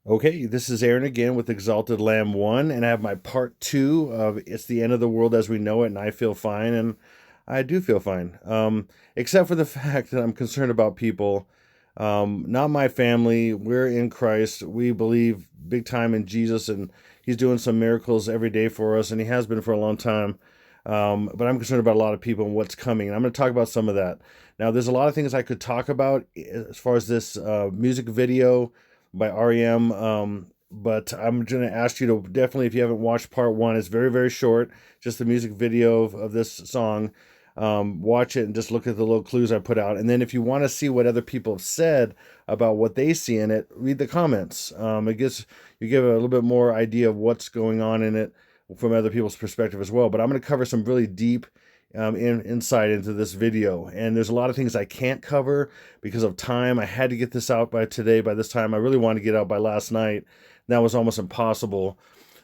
Okay, this is Aaron again with Exalted Lamb 1, and I have my part 2 of It's the End of the World as We Know It, and I feel fine, and I do feel fine. Except for the fact that I'm concerned about people. Not my family. We're in Christ. We believe big time in Jesus, and He's doing some miracles every day for us, and He has been for a long time. But I'm concerned about a lot of people and what's coming, and I'm going to talk about some of that. Now, there's a lot of things I could talk about as far as this music video by REM. But I'm going to ask you to definitely, if you haven't watched part one, it's very, very short, just the music video of this song. Watch it and just look at the little clues I put out. And then if you want to see what other people have said about what they see in it, read the comments. It gives you give a little bit more idea of what's going on in it from other people's perspective as well. But I'm going to cover some really deep insight into this video. And there's a lot of things I can't cover because of time. I had to get this out by today. By this time, I really wanted to get out by last night. That was almost impossible.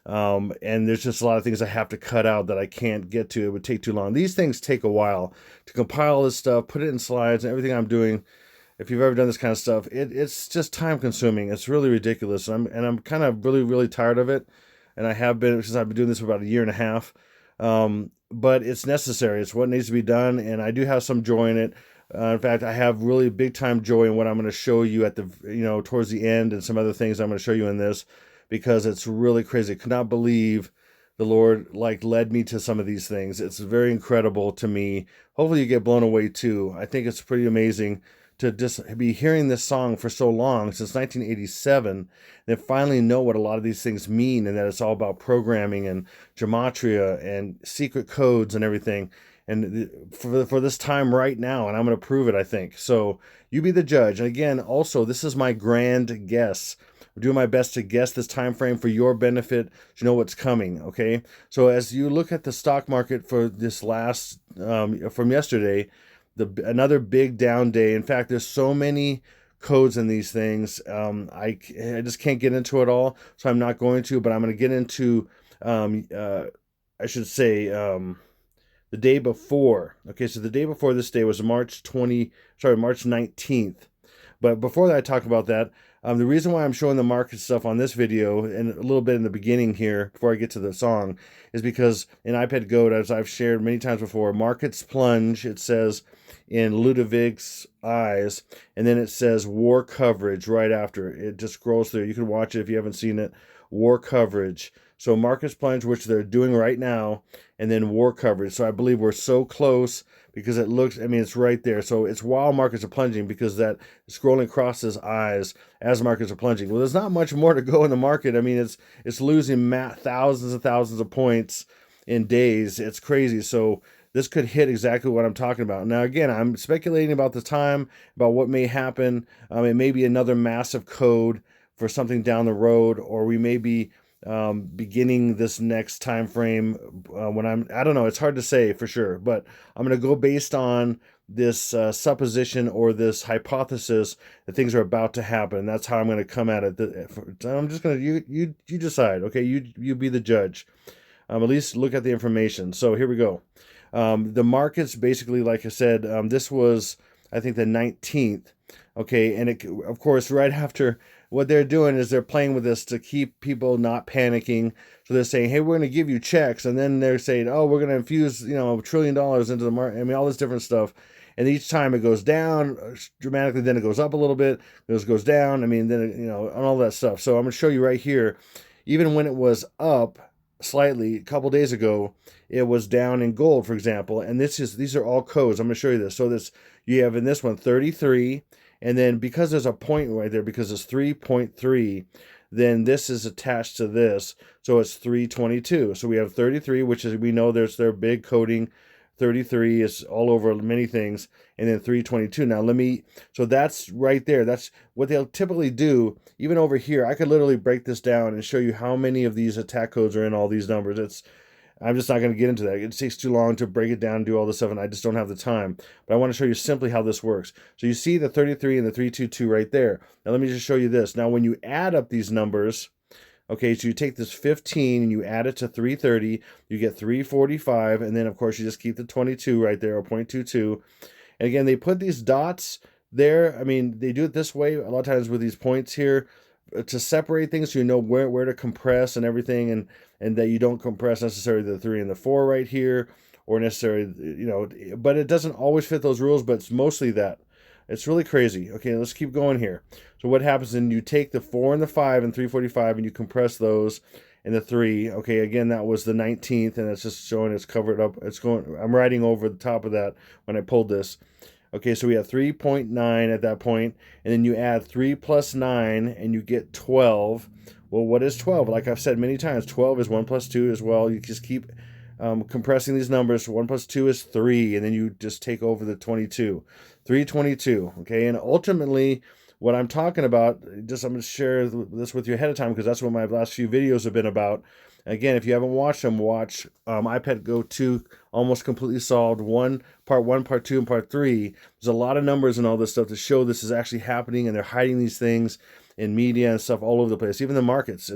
And there's just a lot of things I have to cut out that I can't get to. It would take too long. These things take a while to compile this stuff, put it in slides, and everything I'm doing. If you've ever done this kind of stuff, it's just time consuming. It's really ridiculous. I'm kind of really, really tired of it. And I have been since I've been doing this for about a year and a half. But it's necessary. It's what needs to be done, and I do have some joy in it. In fact, I have really big time joy in what I'm going to show you at the towards the end, and some other things I'm going to show you in this, because it's really crazy. I could not believe the Lord led me to some of these things. It's very incredible to me. Hopefully, you get blown away too. I think it's pretty amazing to just be hearing this song for so long, since 1987, and finally know what a lot of these things mean, and that it's all about programming and gematria and secret codes and everything. And for this time right now, and I'm going to prove it, I think. So you be the judge. And again, also, this is my grand guess. I'm doing my best to guess this time frame for your benefit, to know what's coming. Okay, so as you look at the stock market for this last from yesterday, another big down day. In fact, there's so many codes in these things. I just can't get into it all, so I'm not going to. But I'm going to get into, I should say, the day before. Okay, so the day before this day was March 19th. But before that, I talk about that. The reason why I'm showing the market stuff on this video and a little bit in the beginning here, before I get to the song, is because in iPad Goat, as I've shared many times before, markets plunge, it says in Ludovic's eyes, and then it says war coverage right after. It just scrolls through. You can watch it if you haven't seen it. War coverage. So markets plunge, which they're doing right now, and then war coverage. So I believe we're so close, because it looks, I mean, it's right there. So it's while markets are plunging, because that scrolling across his eyes as markets are plunging. Well, there's not much more to go in the market. I mean, it's losing thousands and thousands of points in days. It's crazy. So this could hit exactly what I'm talking about. Now, again, I'm speculating about the time, about what may happen. It may be another massive code for something down the road, or we may be beginning this next time frame when I don't know, it's hard to say for sure, but I'm going to go based on this supposition or this hypothesis that things are about to happen. That's how I'm going to come at it. I'm just going to, you decide. Okay, you be the judge. At least look at the information. So here we go. The markets basically, like I said, this was, I think, the 19th. Okay, and it, of course, right after, what they're doing is they're playing with this to keep people not panicking. So they're saying, hey, we're going to give you checks. And then they're saying, oh, we're going to infuse, $1 trillion into the market. I mean, all this different stuff. And each time it goes down dramatically, then it goes up a little bit, goes down. I mean, then, and all that stuff. So I'm going to show you right here, even when it was up slightly a couple days ago, it was down in gold, for example. And these are all codes. I'm going to show you this. So you have in this one 33. And then because there's a point right there, because it's 3.3, then this is attached to this. So it's 322. So we have 33, which is, we know there's their big coding. 33 is all over many things. And then 322. Now so that's right there. That's what they'll typically do. Even over here, I could literally break this down and show you how many of these attack codes are in all these numbers. I'm just not going to get into that. It takes too long to break it down and do all this stuff, and I just don't have the time. But I want to show you simply how this works. So you see the 33 and the 322 right there. Now let me just show you this. Now when you add up these numbers, okay, so you take this 15 and you add it to 330, you get 345, and then of course you just keep the 22 right there, or 0.22. And again, they put these dots there. I mean, they do it this way a lot of times with these points here. to separate things so you know where to compress and everything, and that you don't compress necessarily the 3 and the 4 right here, or necessarily, but it doesn't always fit those rules, but it's mostly that. It's really crazy. Okay, let's keep going here. So what happens then, you take the 4 and the 5 and 345 and you compress those in the 3. Okay, again, that was the 19th, and it's just showing it's covered up. It's going, I'm writing over the top of that when I pulled this. Okay, so we have 3.9 at that point, and then you add 3 plus 9, and you get 12. Well, what is 12? Like I've said many times, 12 is 1 plus 2 as well. You just keep compressing these numbers. 1 plus 2 is 3, and then you just take over the 22. 322, okay? And ultimately, what I'm talking about, I'm going to share this with you ahead of time because that's what my last few videos have been about. Again, if you haven't watched them, watch iPad Go 2, almost completely solved, part 1, part 2, and part 3. There's a lot of numbers and all this stuff to show this is actually happening, and they're hiding these things in media and stuff all over the place, even the markets.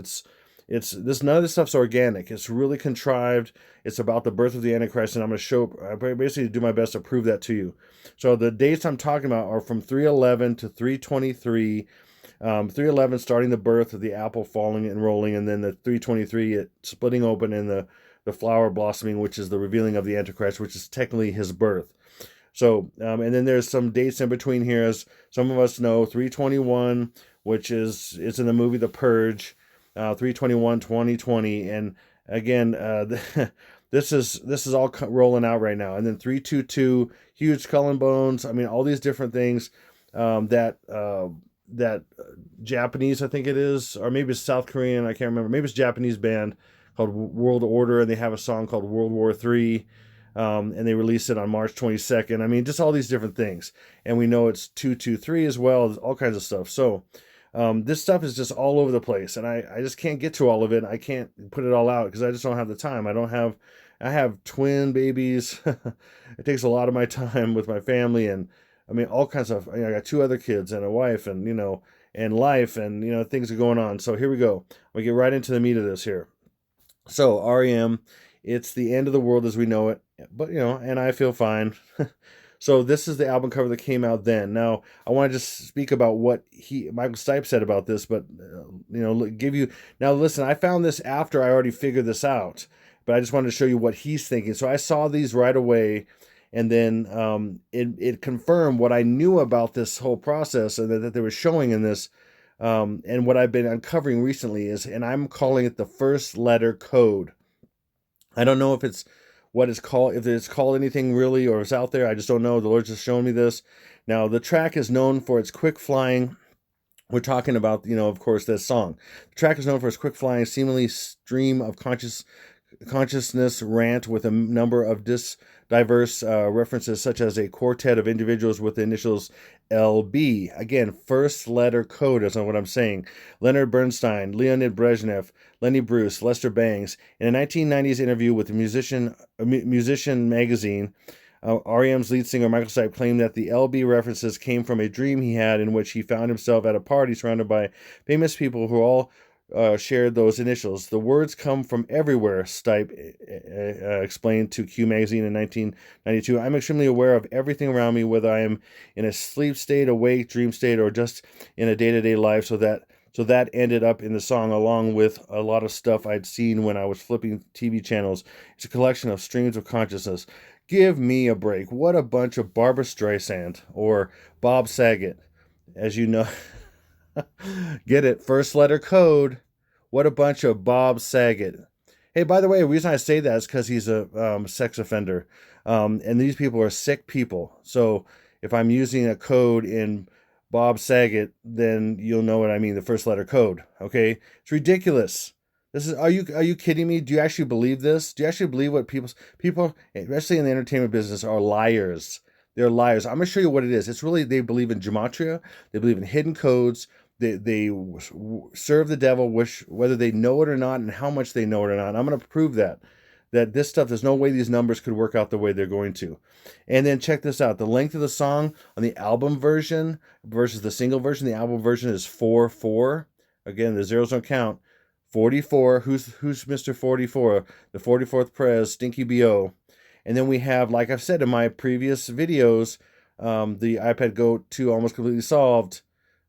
None of this stuff's organic. It's really contrived. It's about the birth of the Antichrist, and I'm going to show, basically do my best to prove that to you. So the dates I'm talking about are from 311 to 323. 311 starting the birth of the apple falling and rolling, and then the 323 it splitting open and the flower blossoming, which is the revealing of the Antichrist, which is technically his birth. So, and then there's some dates in between here, as some of us know. 321, which is in the movie The Purge. 321, 2020, and again, this is all rolling out right now. And then 322, huge skull and bones. I mean, all these different things that Japanese, I think it is, or maybe it's South Korean, I can't remember. Maybe it's a Japanese band called World Order, and they have a song called World War III, and they released it on March 22nd. I mean, just all these different things. And we know it's 223 as well, all kinds of stuff. So this stuff is just all over the place, and I just can't get to all of it. I can't put it all out because I just don't have the time. I have twin babies. It takes a lot of my time with my family, and I mean, all kinds of, I got 2 other kids and a wife, and, and life, and, things are going on. So here we go. We get right into the meat of this here. So REM, it's the end of the world as we know it, but, and I feel fine. So this is the album cover that came out then. Now, I want to just speak about what Michael Stipe said about this, but, now listen, I found this after I already figured this out, but I just wanted to show you what he's thinking. So I saw these right away, and then it confirmed what I knew about this whole process and that they were showing in this. And what I've been uncovering recently is, and I'm calling it the first letter code. I don't know if it's what it's called, if it's called anything really, or it's out there. I just don't know. The Lord's just showing me this. Now, the track is known for its quick flying. We're talking about, of course, this song. The track is known for its quick flying, seemingly stream of consciousness rant with a number of diverse references, such as a quartet of individuals with the initials LB. Again, first letter code is what I'm saying. Leonard Bernstein, Leonid Brezhnev, Lenny Bruce, Lester Bangs. In a 1990s interview with Musician magazine, REM's lead singer Michael Stipe claimed that the LB references came from a dream he had in which he found himself at a party surrounded by famous people who all shared those initials. The words come from everywhere, Stipe explained to Q Magazine in 1992. I'm extremely aware of everything around me, whether I am in a sleep state, awake, dream state, or just in a day-to-day life. So that ended up in the song, along with a lot of stuff I'd seen when I was flipping TV channels. It's a collection of streams of consciousness. Give me a break. What a bunch of Barbra Streisand or Bob Saget, as you know. Get it? First letter code. What a bunch of Bob Saget. Hey, by the way, the reason I say that is because he's a sex offender. And these people are sick people. So if I'm using a code in Bob Saget, then you'll know what I mean, the first letter code. Okay? It's ridiculous. Are you kidding me? Do you actually believe this? Do you actually believe what people, especially in the entertainment business, are liars? They're liars. I'm going to show you what it is. It's really, they believe in gematria. They believe in hidden codes. They serve the devil, whether they know it or not, and how much they know it or not. And I'm going to prove that this stuff, there's no way these numbers could work out the way they're going to. And then check this out. The length of the song on the album version versus the single version. The album version is 4/4. Again, the zeros don't count. 44. Who's Mr. 44? The 44th Prez, Stinky B.O. And then we have, like I've said in my previous videos, the iPad Go 2 almost completely solved.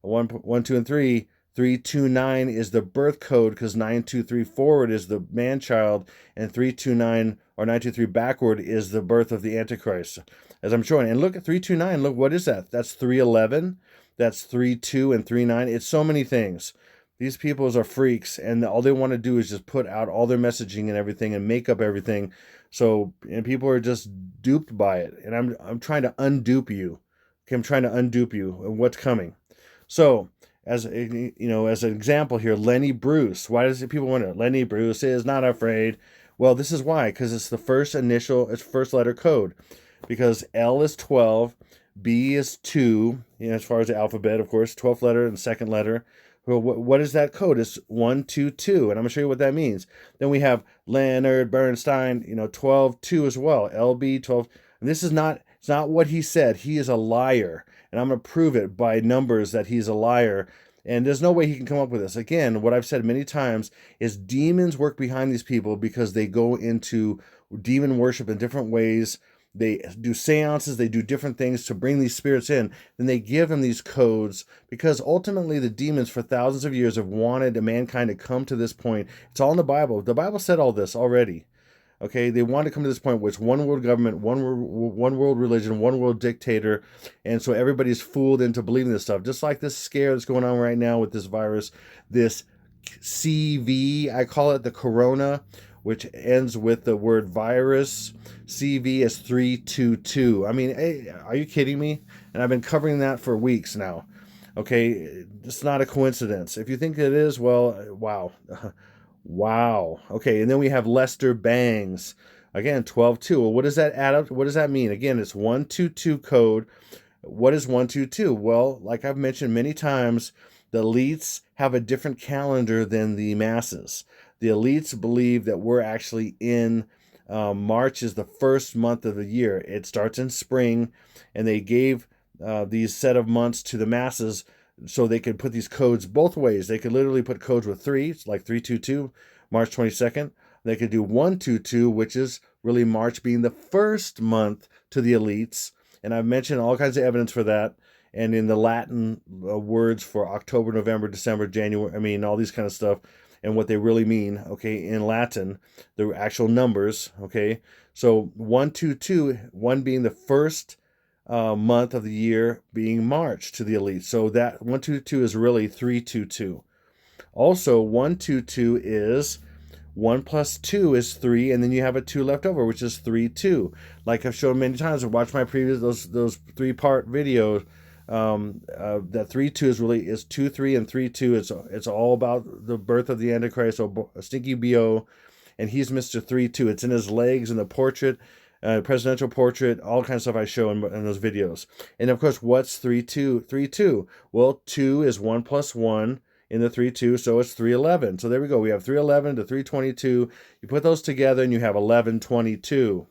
1, 2, and 3. 329 is the birth code because 923 forward is the man child, and 329 or 923 backward is the birth of the Antichrist, as I'm showing. And look at 329. Look, what is that? That's 311. That's 32 and 39. It's so many things. These peoples are freaks, and all they want to do is just put out all their messaging and everything and make up everything. So, and people are just duped by it. And I'm trying to undupe you. Okay, I'm trying to undupe you and what's coming. So, as as an example here, Lenny Bruce. Why does people wonder? Lenny Bruce is not afraid. Well, this is why, because it's the first letter code. Because L is 12, B is 2, as far as the alphabet, of course, 12th letter and second letter. Well, what is that code? It's 122, and I'm going to show you what that means. Then we have Leonard Bernstein, 12-2 as well, LB 12. And this is it's not what he said. He is a liar, and I'm going to prove it by numbers that he's a liar. And there's no way he can come up with this. Again, what I've said many times is demons work behind these people because they go into demon worship in different ways. They do seances, they do different things to bring these spirits in. Then they give them these codes because ultimately the demons for thousands of years have wanted mankind to come to this point. It's all in the Bible. The Bible said all this already. Okay, they want to come to this point where it's one world government, one world religion, one world dictator, and so everybody's fooled into believing this stuff. Just like this scare that's going on right now with this virus, this CV, I call it the corona, which ends with the word virus. CV is 322. I mean, hey, are you kidding me? And I've been covering that for weeks now. Okay, it's not a coincidence. If you think it is, well, wow. Wow. Okay, and then we have Lester Bangs. Again, 12-2. Well, what does that add up? What does that mean? Again, it's 122 code. What is 122? Well, like I've mentioned many times, the elites have a different calendar than the masses. The elites believe that we're actually in March is the first month of the year. It starts in spring, and they gave these set of months to the masses so they could put these codes both ways. They could literally put codes with 3, like 322, March 22nd. They could do 122, which is really March being the first month to the elites. And I've mentioned all kinds of evidence for that. And in the Latin words for October, November, December, January, all these kind of stuff, and what they really mean, okay, in Latin, the actual numbers, okay. So 122, 1 being the first month of the year being March to the elite. So that 122 is really 322. Also, 122 is 1 plus 2 is 3, and then you have a 2 left over, which is 3-2. Like I've shown many times, watch my previous those 3-part videos. That 3-2 is really 2-3 and 3-2. It's all about the birth of the Antichrist, so Stinky Bo, and he's Mr. 3-2. It's in his legs in the portrait. Presidential portrait, all kinds of stuff I show in those videos. And of course, what's 3-2? 3-2. Well, 2 is 1 plus 1 in the 3-2, so it's 311. So there we go. We have 311 to 322. You put those together and you have 1122,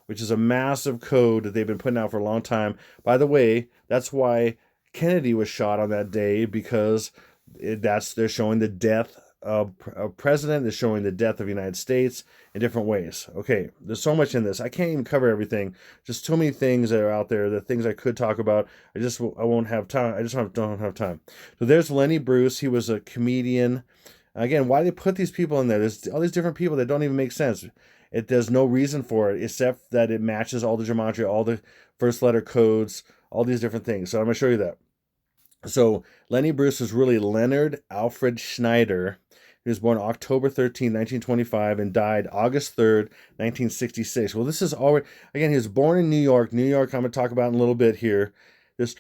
which is a massive code that they've been putting out for a long time. By the way, that's why Kennedy was shot on that day, because they're showing the death of a president, they're showing the death of the United States in different ways. Okay, there's so much in this. I can't even cover everything. Just too many things that are out there, the things I could talk about. I won't have time. I just don't have time. So there's Lenny Bruce. He was a comedian. Again, why they put these people in there? There's all these different people that don't even make sense. There's no reason for it except that it matches all the gematria, all the first letter codes, all these different things. So I'm going to show you that. So Lenny Bruce was really Leonard Alfred Schneider. He was born October 13, 1925, and died August 3rd, 1966. Well, this is already, again, he was born in New York. New York, I'm going to talk about in a little bit here. There's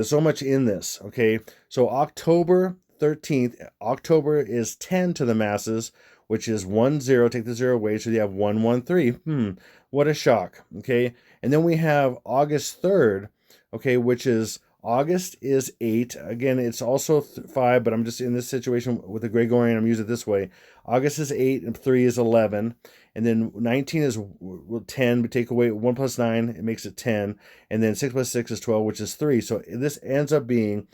so much in this, okay? So October 13th, October is 10 to the masses, which is 10, take the 0 away, so you have 113. What a shock, okay? And then we have August 3rd, okay, which is August is 8. Again, it's also 5, but I'm just in this situation with the Gregorian, I'm using it this way. August is 8, and 3 is 11. And then 19 is 10, but take away 1 plus 9, it makes it 10. And then 6 plus 6 is 12, which is 3. So this ends up being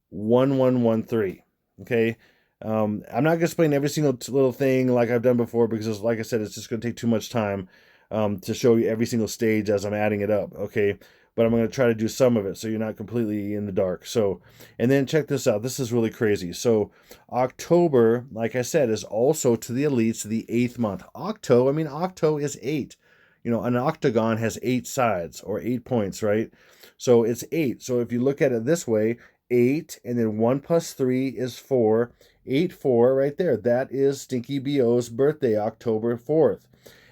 1113. Okay? I'm not going to explain every single little thing like I've done before, because, like I said, it's just going to take too much time to show you every single stage as I'm adding it up. Okay? but I'm going to try to do some of it so you're not completely in the dark. So, and then check this out. This is really crazy. So October, like I said, is also to the elites the 8th month. Octo is 8. An octagon has 8 sides or 8 points, right? So it's 8. So if you look at it this way, 8 and then 1 plus 3 is 4. 8, 4 right there. That is Stinky B.O.'s birthday, October 4th.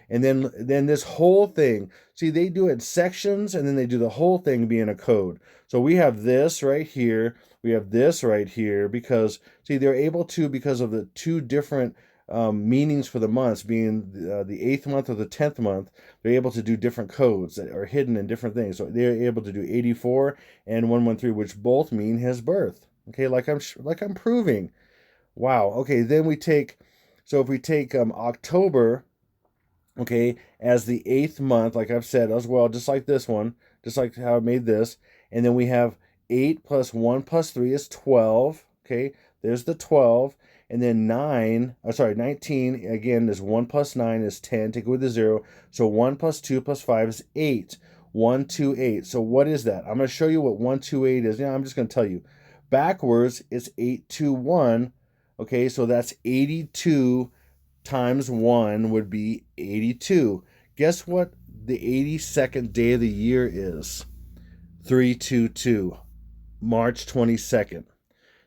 And then this whole thing, see, they do it in sections, and then they do the whole thing being a code. So we have this right here, we have this right here, because, see, they're able to, because of the 2 different meanings for the months, being the 8th month or the 10th month, they're able to do different codes that are hidden in different things. So they're able to do 84 and 113, which both mean his birth. Okay, like I'm proving. Wow. Okay, then if we take October, okay, as the 8th month, like I've said as well, just like this one, just like how I made this. And then we have 8 plus 1 plus 3 is 12. Okay, there's the 12. And then 19, again, is 1 plus 9 is 10. Take away the 0. So 1 plus 2 plus 5 is 8. 1, 2, 8. So what is that? I'm going to show you what 1, 2, 8 is. I'm just going to tell you. Backwards, it's 8, 2, 1. Okay, so that's 82 times 1 would be 82. Guess what the 82nd day of the year is? 322, March 22nd.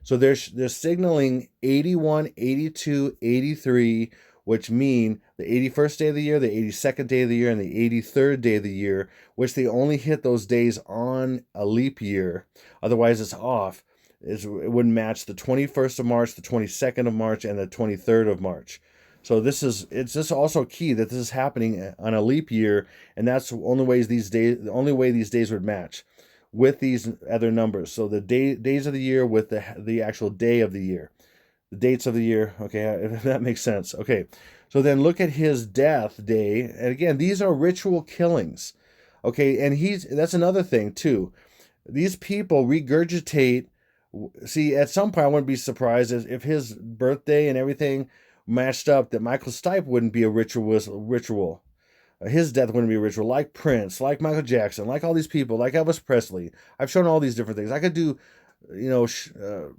So they're signaling 81, 82, 83, which mean the 81st day of the year, the 82nd day of the year, and the 83rd day of the year, which they only hit those days on a leap year. Otherwise, it's off. It wouldn't match the 21st of March, the 22nd of March, and the 23rd of March. So it's just also key that this is happening on a leap year, and that's the only way these days would match with these other numbers. So the days of the year with the actual day of the year, the dates of the year. Okay, if that makes sense. Okay, so then look at his death day, and again, these are ritual killings. Okay, and that's another thing too. These people regurgitate. See, at some point, I wouldn't be surprised if his birthday and everything matched up, that Michael Stipe wouldn't be a ritual. His death wouldn't be a ritual, like Prince, like Michael Jackson, like all these people, like Elvis Presley. I've shown all these different things. I could do, videos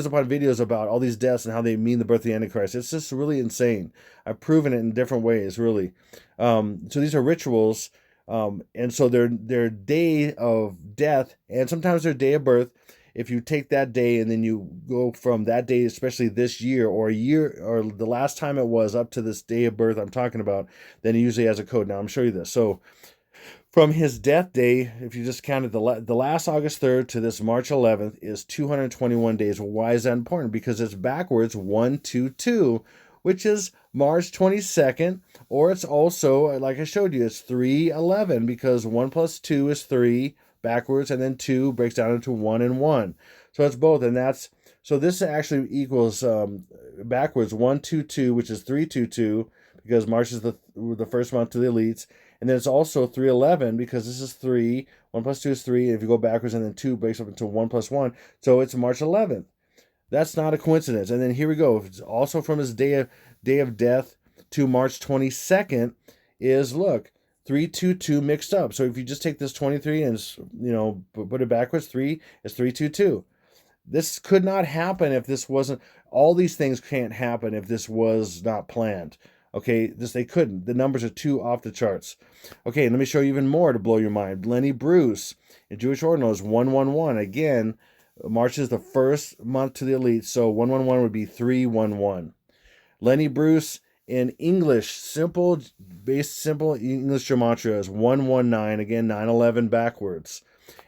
upon videos about all these deaths and how they mean the birth of the Antichrist. It's just really insane. I've proven it in different ways, really. So these are rituals, and so their day of death, and sometimes their day of birth. If you take that day and then you go from that day, especially this year or a year or the last time it was up to this day of birth I'm talking about, then he usually has a code. Now I'm showing you this. So from his death day, if you just counted the last August 3rd to this March 11th is 221 days. Why is that important? Because it's backwards 1, 2, 2, which is March 22nd, or it's also, like I showed you, it's 311 because 1 plus 2 is 3 backwards, and then 2 breaks down into 1 and 1. So it's both, and so this actually equals backwards 1, 2, 2, which is 3, 2, 2, because March is the first month to the elites, and then it's also 311 because this is 3, 1 plus 2 is 3, and if you go backwards, and then 2 breaks up into 1 plus 1, so it's March 11th. That's not a coincidence. And then here we go. It's also from his day of death to March 22nd is, look, 322 mixed up. So if you just take this 23 and put it backwards, 3 is 322. This could not happen if this wasn't. All these things can't happen if this was not planned. Okay, they couldn't. The numbers are too off the charts. Okay, let me show you even more to blow your mind. Lenny Bruce in Jewish Ordinal is 111. Again, March is the first month to the elite, so 111 would be 311. Lenny Bruce in English, simple English gematria is 119, again 911 backwards.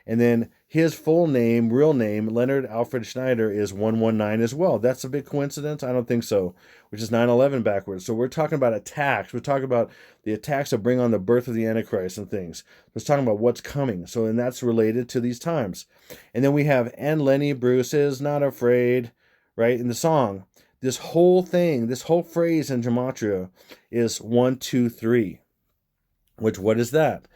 And then his full name, real name, Leonard Alfred Schneider, is 119 as well. That's a big coincidence? I don't think so, which is 911 backwards. So we're talking about attacks. We're talking about the attacks that bring on the birth of the Antichrist and things. We're talking about what's coming. So, and that's related to these times. And then we have, and Lenny Bruce is not afraid, right, in the song. This whole thing, this whole phrase in gematria is 1, 2, 3. Which, what is that?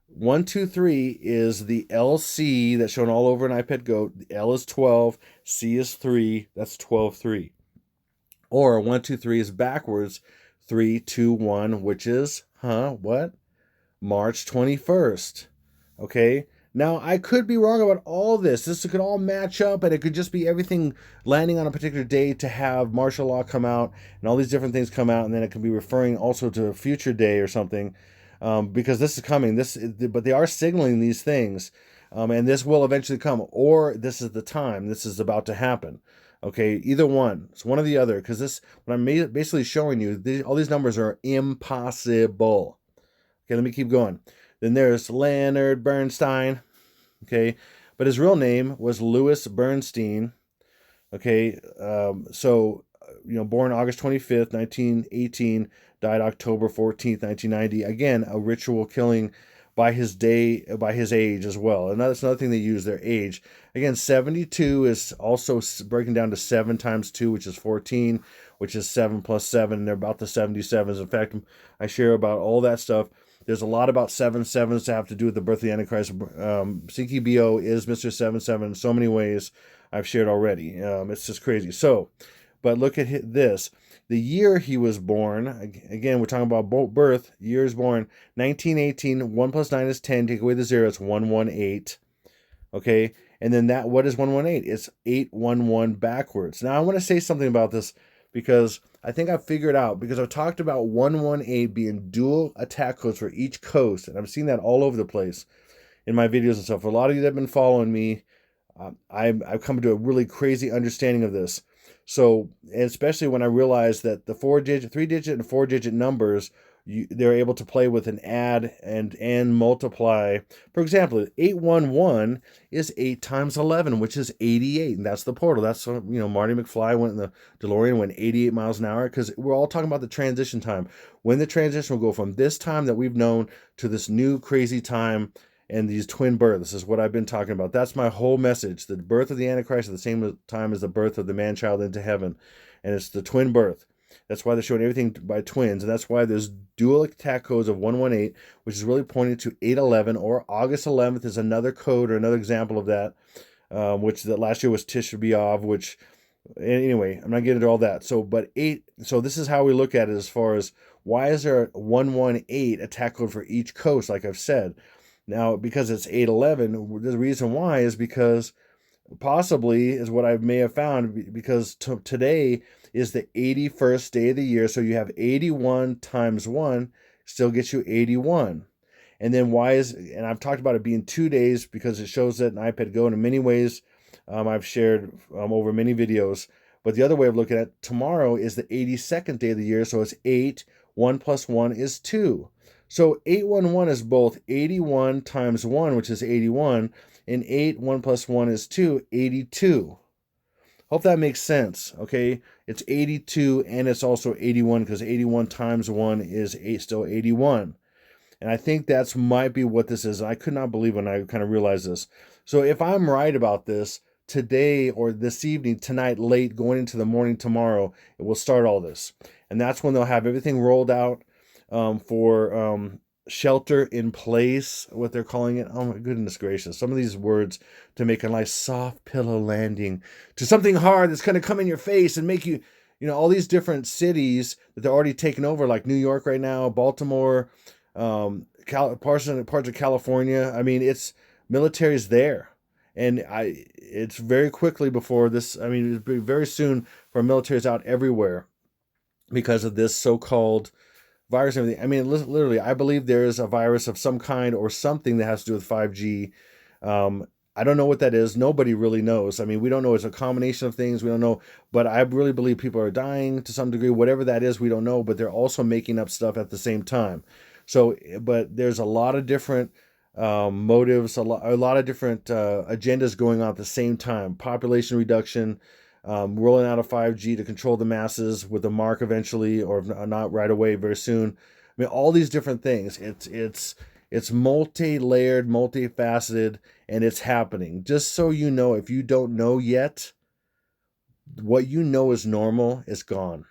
1, 2, 3 is the LC that's shown all over an iPad Goat. The L is 12, C is 3. That's 12, 3. Or 1, 2, 3 is backwards 3, 2, 1, which is, what? March 21st. Okay. Now, I could be wrong about all this. This could all match up, and it could just be everything landing on a particular day to have martial law come out and all these different things come out, and then it could be referring also to a future day or something, because this is coming. But they are signaling these things, and this will eventually come, or this is the time. This is about to happen. Okay, either one. It's one or the other, because what I'm basically showing you, all these numbers are impossible. Okay, let me keep going. Then there's Leonard Bernstein. Okay, but his real name was Louis Bernstein. Okay, born August 25th, 1918, died October 14th, 1990. Again, a ritual killing by his age as well. And that's another thing they use, their age. Again, 72 is also breaking down to 7 times 2, which is 14, which is 7 plus 7. And they're about the 77s. In fact, I share about all that stuff. There's a lot about 7/7s to have to do with the birth of the Antichrist. CKBO is Mr. 7/7 in so many ways I've shared already. It's just crazy. So, but look at this. The year he was born, again, we're talking about birth, years born, 1918, 1 plus 9 is 10, take away the 0, it's 118. Okay, and then what is 118? It's 811 backwards. Now, I want to say something about this because I think I've figured out, because I've talked about 118 being dual attack codes for each coast, and I've seen that all over the place in my videos and stuff. For a lot of you that have been following me, I've come to a really crazy understanding of this. So, especially when I realized that the 3-digit and 4-digit numbers, they're able to play with an add and multiply. For example, 811 is 8 times 11, which is 88, and that's the portal. That's Marty McFly went in the DeLorean, went 88 miles an hour, because we're all talking about the transition time. When the transition will go from this time that we've known to this new crazy time, and these twin births is what I've been talking about. That's my whole message. The birth of the Antichrist at the same time as the birth of the man-child into heaven, and it's the twin birth. That's why they're showing everything by twins, and that's why there's dual attack codes of 118, which is really pointing to 811, or August 11th is another code or another example of that, which that last year was Tisha B'Av, which, anyway, I'm not getting into all that. So this is how we look at it as far as why is there a 118 attack code for each coast, like I've said. Now, because it's 811, the reason why is because possibly is what I may have found, because today is the 81st day of the year. So you have 81 times 1 still gets you 81. And then and I've talked about it being 2 days because it shows that in iPad Go in many ways. I've shared over many videos. But the other way of looking at it, tomorrow is the 82nd day of the year. So it's 8, 1 plus 1 is 2. So 811 is both 81 times 1, which is 81, and 8, 1 plus 1 is 2, 82. Hope that makes sense, okay? It's 82, and it's also 81, because 81 times 1 is still 81. And I think that's might be what this is. I could not believe when I kind of realized this. So if I'm right about this, today or this evening, tonight, late, going into the morning tomorrow, it will start all this. And that's when they'll have everything rolled out for shelter in place, what they're calling it. Oh my goodness gracious. Some of these words to make a nice soft pillow landing to something hard that's going to come in your face and make you, all these different cities that they're already taking over, like New York right now, Baltimore, parts of California. I mean, it's military's there. And it's very quickly before this, it'll be very soon for military's out everywhere because of this so-called virus and everything. Literally, I believe there is a virus of some kind or something that has to do with 5G. I don't know what that is. Nobody really knows. We don't know. It's a combination of things. We don't know. But I really believe people are dying to some degree. Whatever that is, we don't know. But they're also making up stuff at the same time. So, but there's a lot of different motives, a lot of different agendas going on at the same time. Population reduction, rolling out of 5G to control the masses with a mark eventually, or not right away, very soon. All these different things. It's multi-layered, multifaceted, and it's happening. Just so you know, if you don't know yet, what you know is normal is gone,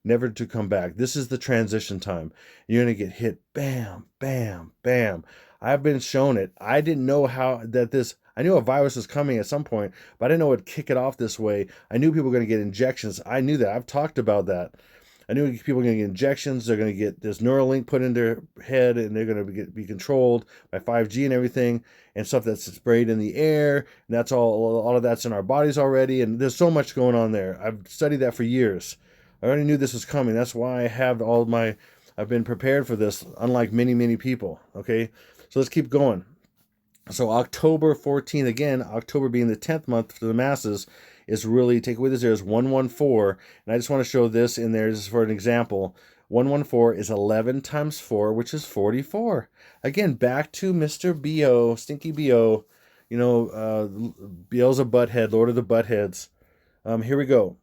never to come back. This is the transition time. You're going to get hit, bam, bam, bam. I've been shown it. I didn't know I knew a virus was coming at some point, but I didn't know it would kick it off this way. I knew people were going to get injections. I knew that. I've talked about that. I knew people were going to get injections. They're going to get this Neuralink put in their head, and they're going to be controlled by 5G and everything, and stuff that's sprayed in the air. And that's all of that's in our bodies already. And there's so much going on there. I've studied that for years. I already knew this was coming. That's why I have I've been prepared for this, unlike many, many people. Okay, so let's keep going. So October 14th, again, October being the 10th month for the masses, is really, take away the zeros, 114. And I just want to show this in there just for an example. 114 is 11 times 4, which is 44. Again, back to Mr. B.O., Stinky B.O., Beelzebub Butthead, Lord of the Buttheads. Here we go.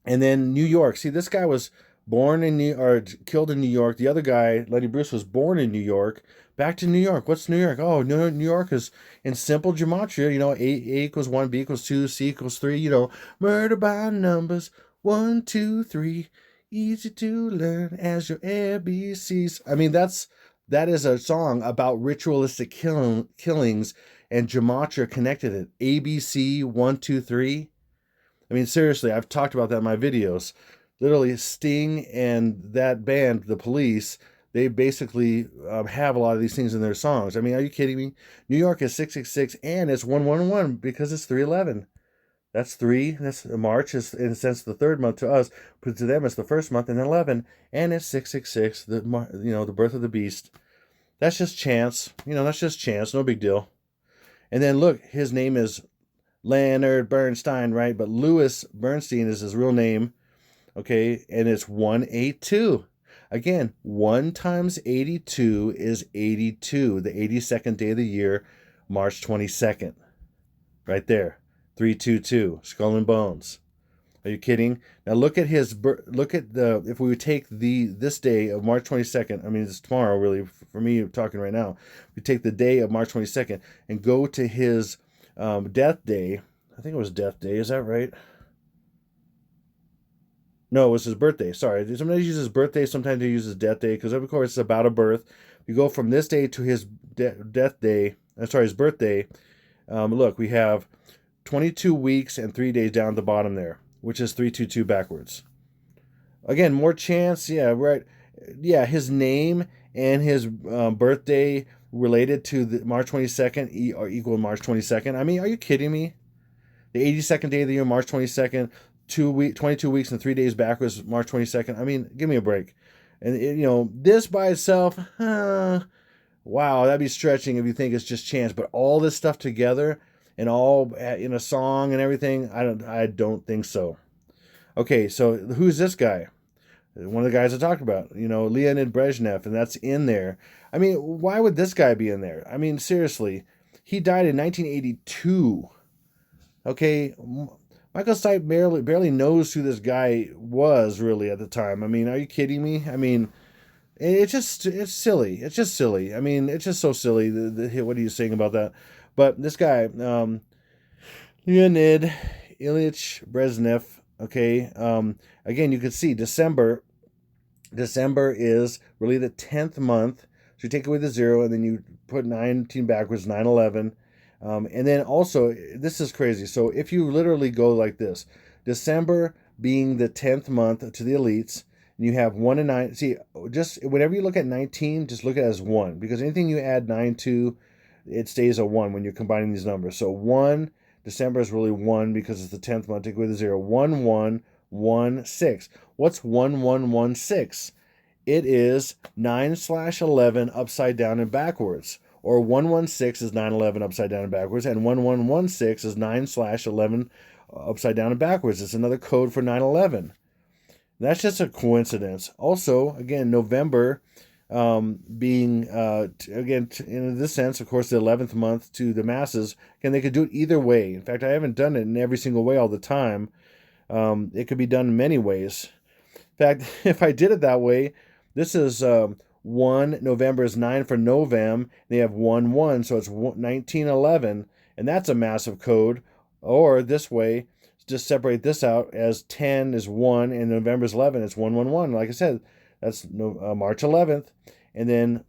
And then New York. See, this guy was born in killed in New York. The other guy, Lenny Bruce, was born in New York. Back to New York. What's New York? Oh, New York is in simple gematria. A equals 1, B equals 2, C equals 3. Murder by numbers. 1, 2, 3. Easy to learn as your ABCs. I mean, that is a song about ritualistic killings, and gematria connected it. ABC 1, 2, 3. I mean, seriously, I've talked about that in my videos. Literally, Sting and that band, The Police, they basically have a lot of these things in their songs. I mean, are you kidding me? New York is 666, and it's 111 because it's 311. That's 3. That's March is, in a sense, the third month to us, but to them it's the first month, and 11, and it's 666. The birth of the beast. That's just chance. That's just chance. No big deal. And then look, his name is Leonard Bernstein, right? But Louis Bernstein is his real name. Okay, and it's 182. Again, 1 times 82 is 82. The 82nd day of the year, March 22nd. Right there. 322. Skull and Bones. Are you kidding? Now look at if we would take this day of March 22nd, I mean it's tomorrow really, for me talking right now. We take the day of March 22nd and go to his death day. I think it was death day, is that right? No, it was his birthday. Sorry. Sometimes use his birthday, sometimes they use his death day, because of course it's about a birth. You go from this day to his death day, his birthday. Look, we have 22 weeks and 3 days down at the bottom there, which is 322 backwards. Again, more chance. Yeah, right. Yeah, his name and his birthday related to the March 22nd are equal to March 22nd. I mean, are you kidding me? The 82nd day of the year, March 22nd. 22 weeks and 3 days backwards, March 22nd. I mean, give me a break. And, this by itself, wow, that'd be stretching if you think it's just chance. But all this stuff together and all in a song and everything, I don't think so. Okay, so who's this guy? One of the guys I talked about, Leonid Brezhnev, and that's in there. I mean, why would this guy be in there? I mean, seriously, he died in 1982. Okay, Michael Stipe barely knows who this guy was really at the time. I mean, are you kidding me? I mean, it's silly. It's just silly. I mean, it's just so silly. What are you saying about that? But this guy, Leonid Ilyich Brezhnev. Okay. Again, you can see December is really the 10th month. So you take away the 0, and then you put 19 backwards, 9/11. And then also, this is crazy. So if you literally go like this, December being the 10th month to the elites, and you have 1 and 9. See, just whenever you look at 19, just look at it as 1, because anything you add 9 to, it stays a 1 when you're combining these numbers. So 1, December is really 1 because it's the 10th month. Take away the 0. 1, 1, 1, 6. What's 1, 1, 1, 6? It is 9/11 upside down and backwards. Or 116 is 9/11 upside down and backwards, and 1116 is 9/11 upside down and backwards. It's another code for 9/11. That's just a coincidence. Also, again, November being, in this sense, of course, the 11th month to the masses. Again, they could do it either way. In fact, I haven't done it in every single way all the time. It could be done in many ways. In fact, if I did it that way, this is 1, November is 9 for Novem. They have 1, 1, so it's 1911, and that's a massive code. Or this way, just separate this out as 10 is 1, and November is 11, it's 111. Like I said, that's March 11th. And then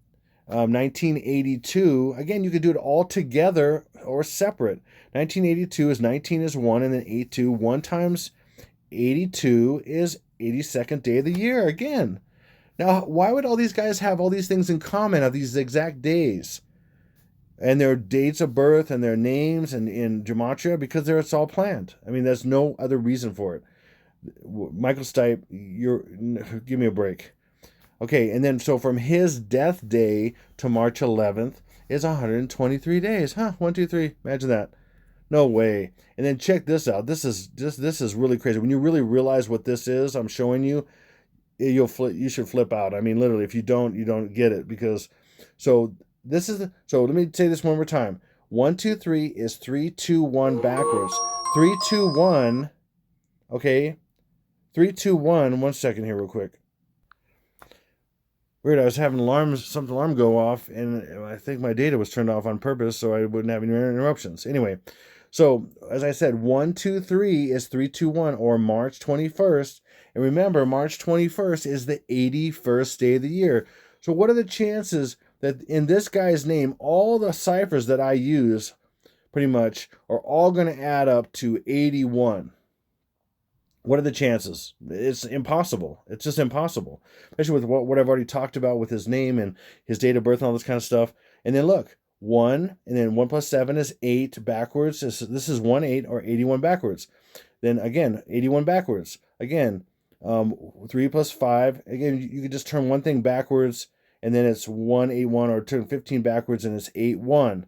1982, again, you could do it all together or separate. 1982 is 19 is 1, and then 82. 1 times 82 is 82nd day of the year again. Now, why would all these guys have all these things in common of these exact days? And their dates of birth and their names and in gematria? Because it's all planned. I mean, there's no other reason for it. Michael Stipe, give me a break. Okay, and then so from his death day to March 11th is 123 days. Huh, 1, 2, 3. Imagine that. No way. And then check this out. This is really crazy. When you really realize what this is, I'm showing you, you should flip out. I mean, literally, if you don't get it. Because so so let me say this one more time. 1, 2, 3 is 3, 2, 1 backwards. 3, 2, 1. Okay. 3, 2, 1. 1 second here real quick. Weird, I was having some alarm go off, and I think my data was turned off on purpose so I wouldn't have any interruptions. Anyway, so as I said, 1, 2, 3 is 3, 2, 1, or March 21st. And remember, March 21st is the 81st day of the year. So what are the chances that in this guy's name, all the ciphers that I use, pretty much, are all going to add up to 81? What are the chances? It's impossible. It's just impossible, especially with what I've already talked about with his name and his date of birth and all this kind of stuff. And then look, 1, and then 1 plus 7 is 8 backwards. This is 1, 8, or 81 backwards. Then again, 81 backwards. Again, 3 plus 5. Again, you could just turn one thing backwards, and then it's 1, 8, 1, or turn 15 backwards, and it's 8, 1.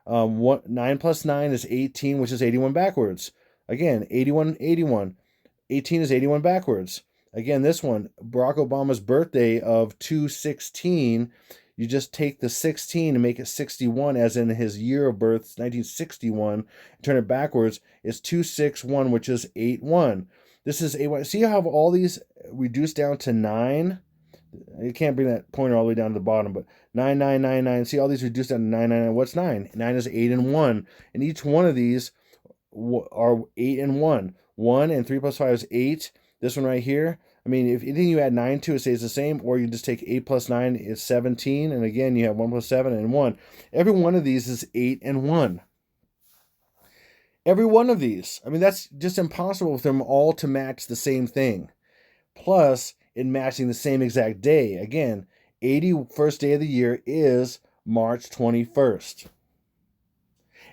9 plus 9 is 18, which is 81 backwards. Again, 81, 81. 18 is 81 backwards. Again, this one, Barack Obama's birthday of 2/16, you just take the 16 and make it 61, as in his year of birth, 1961, turn it backwards, it's 261, which is 81. This is 81. See how all these reduced down to 9? You can't bring that pointer all the way down to the bottom, but 9, 9, 9, 9. See all these reduced down to 9, 9, 9. What's 9? 9 is 8 and 1. And each one of these are 8 and 1. 1 and 3 plus 5 is 8. This one right here, I mean, if anything you add 9 to, it stays the same, or you just take 8 plus 9 is 17, and again, you have 1 plus 7 and 1. Every one of these is 8 and 1. Every one of these. I mean, that's just impossible for them all to match the same thing. Plus, in matching the same exact day. Again, 81st day of the year is March 21st.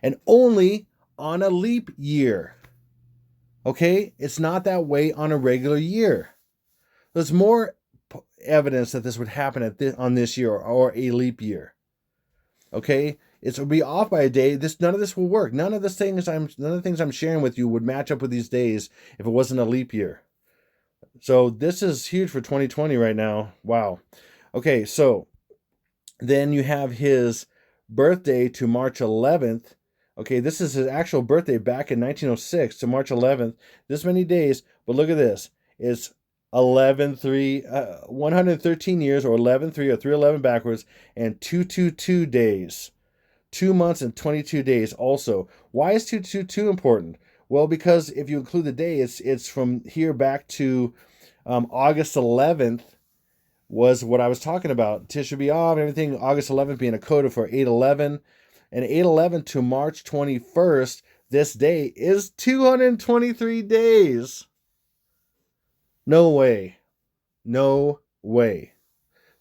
And only on a leap year. Okay, it's not that way on a regular year. There's more evidence that this would happen on this year or a leap year. Okay, it will be off by a day. None of this will work. None of the things I'm sharing with you would match up with these days if it wasn't a leap year. So this is huge for 2020 right now. Wow. Okay, so then you have his birthday to March 11th. Okay, this is his actual birthday back in 1906 to March 11th. This many days, but look at this. It's 113 years, or 11-3, or 311 backwards, and 222 days. 2 months and 22 days also. Why is 222 important? Well, because if you include the day, it's from here back to August 11th was what I was talking about. Tisha B'Av and everything, August 11th being a coda for 8/11. And 8/11 to March 21st, this day is 223 days. No way. No way.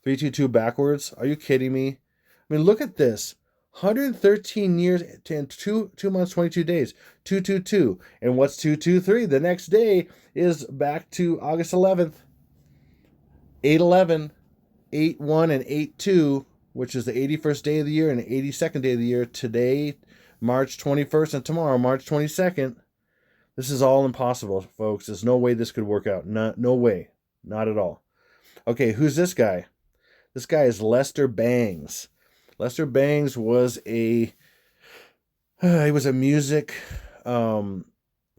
322 backwards? Are you kidding me? I mean, look at this. 113 years and 2 months, 22 days. 222. And what's 223? The next day is back to August 11th. 8/11, 8/1, and 8/2. Which is the 81st day of the year and the 82nd day of the year. Today, March 21st, and tomorrow, March 22nd. This is all impossible, folks. There's no way this could work out. No way. Not at all. Okay, who's this guy? This guy is Lester Bangs. Lester Bangs was he was a music, what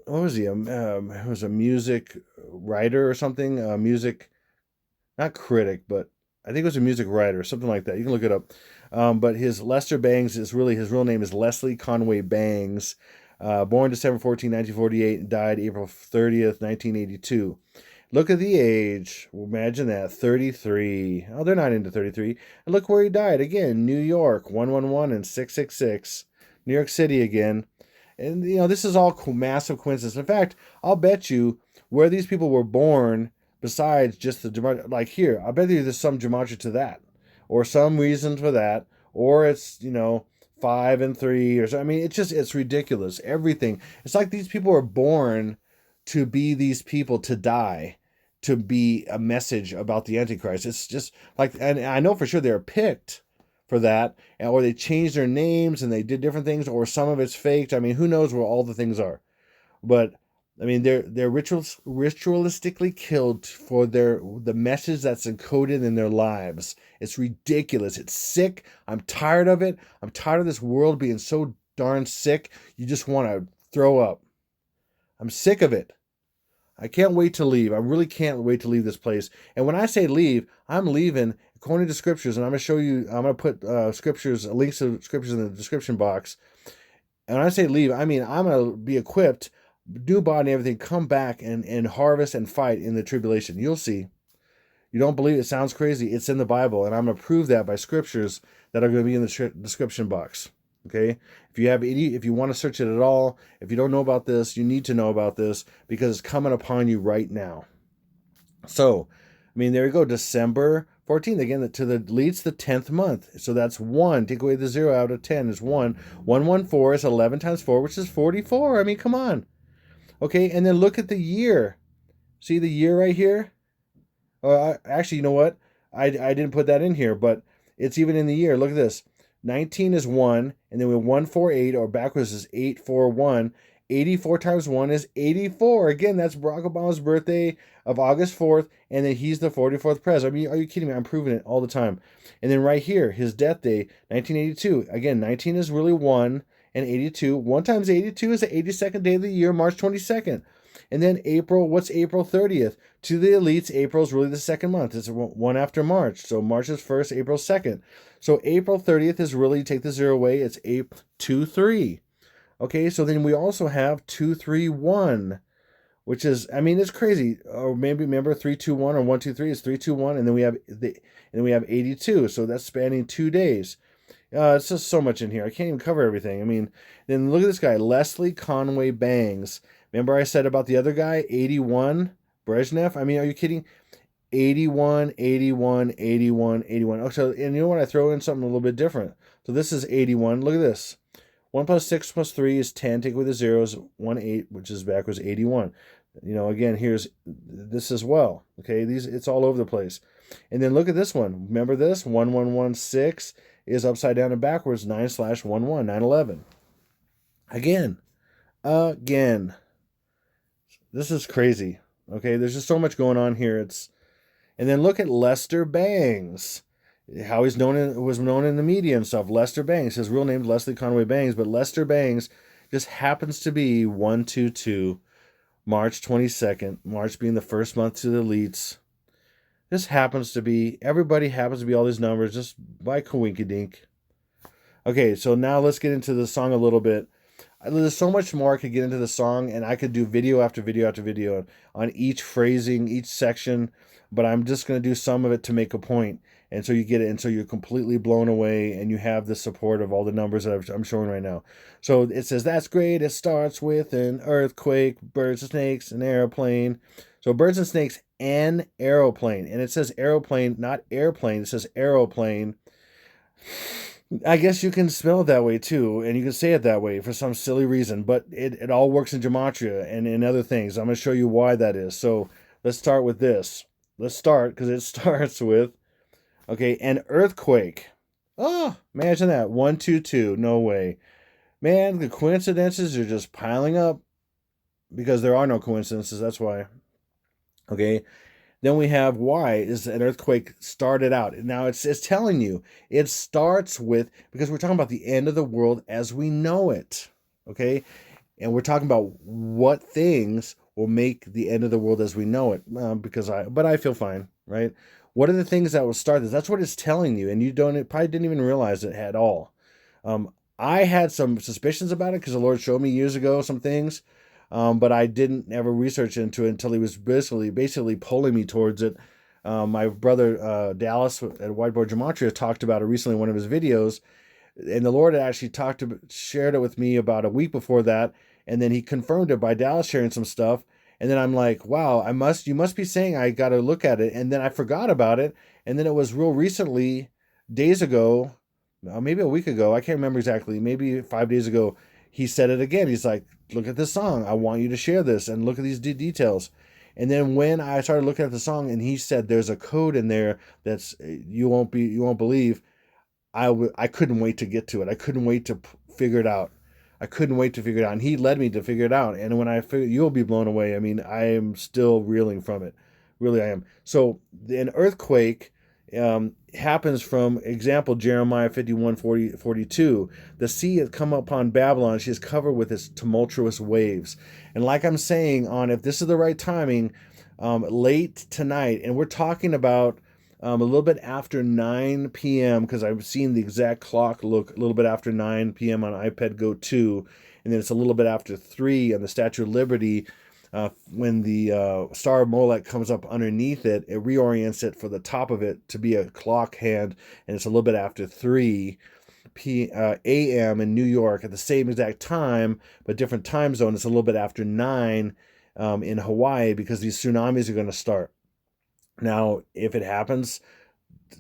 was he? He was a music writer or something. Music, not critic, but I think it was a music writer, something like that. You can look it up. But Lester Bangs is really, his real name is Leslie Conway Bangs. Born December 14, 1948, and died April 30th, 1982. Look at the age. Imagine that, 33. Oh, they're not into 33. And look where he died. Again, New York, 111 and 666. New York City again. And, this is all massive coincidence. In fact, I'll bet you where these people were born, besides just the gematria. Like here, I bet you there's some gematria to that, or some reason for that, or it's 5 and 3 or so. I mean, it's ridiculous. Everything. It's like these people are born to be these people, to die, to be a message about the Antichrist. It's just like, and I know for sure they're picked for that, or they changed their names and they did different things, or some of it's faked. I mean, who knows where all the things are? But I mean, they're ritualistically killed for the message that's encoded in their lives. It's ridiculous. It's sick. I'm tired of it. I'm tired of this world being so darn sick. You just want to throw up. I'm sick of it. I can't wait to leave. I really can't wait to leave this place. And when I say leave, I'm leaving according to scriptures. And I'm going to show you, I'm going to put scriptures, links to scriptures in the description box. And when I say leave, I mean I'm going to be equipped, new body and everything, come back and harvest and fight in the tribulation. You'll see. You don't believe it? Sounds crazy. It's in the Bible. And I'm going to prove that by scriptures that are going to be in the description box. Okay, if you want to search it at all, if you don't know about this, you need to know about this because it's coming upon you right now. So, I mean, there you go. December 14th, again, to the leads the 10th month. So that's 1. Take away the 0 out of 10 is 1. 114 is 11 times 4, which is 44. I mean, come on. Okay, and then look at the year. See the year right here? Actually, you know what? I didn't put that in here, but it's even in the year. Look at this. 19 is 1, and then we 148, or backwards is 841. 84 times 1 is 84. Again, that's Barack Obama's birthday of August 4th, and then he's the 44th president. I mean, are you kidding me? I'm proving it all the time. And then right here, his death day, 1982. Again, 19 is really 1, and 82. 1 times 82 is the 82nd day of the year, March 22nd. And then April, what's April 30th? To the elites, April is really the second month. It's one after March. So March is 1st, April 2nd. So April 30th is really, take the 0 away, it's 823. Okay, so then we also have 231, which is, I mean, it's crazy. Or maybe remember 321 or 123 is 321, and then we have 82. So that's spanning 2 days. It's just so much in here. I can't even cover everything. I mean, then look at this guy, Leslie Conway Bangs. Remember I said about the other guy, 81, Brezhnev? I mean, are you kidding? 81, 81, 81, 81. Oh, so, and you know what? I throw in something a little bit different. So this is 81. Look at this. 1 plus 6 plus 3 is 10. Take away the zeros. 1, 8, which is backwards 81. Again, here's this as well. Okay, it's all over the place. And then look at this one. Remember this? 1116 is upside down and backwards. 9/11, 9/11. Again. This is crazy. Okay, there's just so much going on here. And then look at Lester Bangs, how was known in the media and stuff. Lester Bangs, his real name is Leslie Conway Bangs, but Lester Bangs just happens to be 122, March 22nd. March being the first month to the elites. This happens to be, everybody happens to be all these numbers just by coinkydink. Okay, so now let's get into the song a little bit. There's so much more I could get into the song, and I could do video after video after video on each phrasing, each section, but I'm just going to do some of it to make a point, and so you get it, and so you're completely blown away, and you have the support of all the numbers that I'm showing right now. So it says, that's great. It starts with an earthquake, birds and snakes, an airplane. So birds and snakes and aeroplane, and it says aeroplane, not airplane. It says aeroplane. I guess you can spell it that way too, and you can say it that way for some silly reason, but it all works in gematria and in other things. I'm going to show you why that is. So let's start with this. Let's start, because it starts with, okay, an earthquake. Oh, imagine that. 122. No way. Man, the coincidences are just piling up because there are no coincidences. That's why. Okay. Then we have why is an earthquake started out. Now it's telling you it starts with, because we're talking about the end of the world as we know it. Okay. And we're talking about what things will make the end of the world as we know it. But I feel fine, right? What are the things that will start this? That's what it's telling you. And probably didn't even realize it at all. I had some suspicions about it because the Lord showed me years ago some things. But I didn't ever research into it until he was basically pulling me towards it. My brother Dallas at Whiteboard Gematria talked about it recently in one of his videos, and the Lord had actually shared it with me about a week before that, and then he confirmed it by Dallas sharing some stuff, And then I'm like, wow, you must be saying I got to look at it. And then I forgot about it. And then it was real recently, days ago, maybe a week ago, I can't remember exactly, maybe 5 days ago, he said it again. He's like, look at this song. I want you to share this and look at these details. And then when I started looking at the song and he said there's a code in there that's you won't believe, I couldn't wait to get to it. I couldn't wait to figure it out. I couldn't wait to figure it out. And he led me to figure it out. And when I figured, you'll be blown away. I mean, I am still reeling from it. Really, I am. So an earthquake happens from, example, Jeremiah 51:42. The sea has come upon Babylon. She is covered with its tumultuous waves. And like I'm saying, if this is the right timing, late tonight, and we're talking about a little bit after 9 p.m. because I've seen the exact clock look a little bit after 9 p.m. on iPad Go 2, and then it's a little bit after 3 on the Statue of Liberty. When the Star of Molech comes up underneath it, it reorients it for the top of it to be a clock hand, and it's a little bit after 3 a.m. in New York at the same exact time, but different time zone. It's a little bit after 9 in Hawaii because these tsunamis are going to start. Now, if it happens,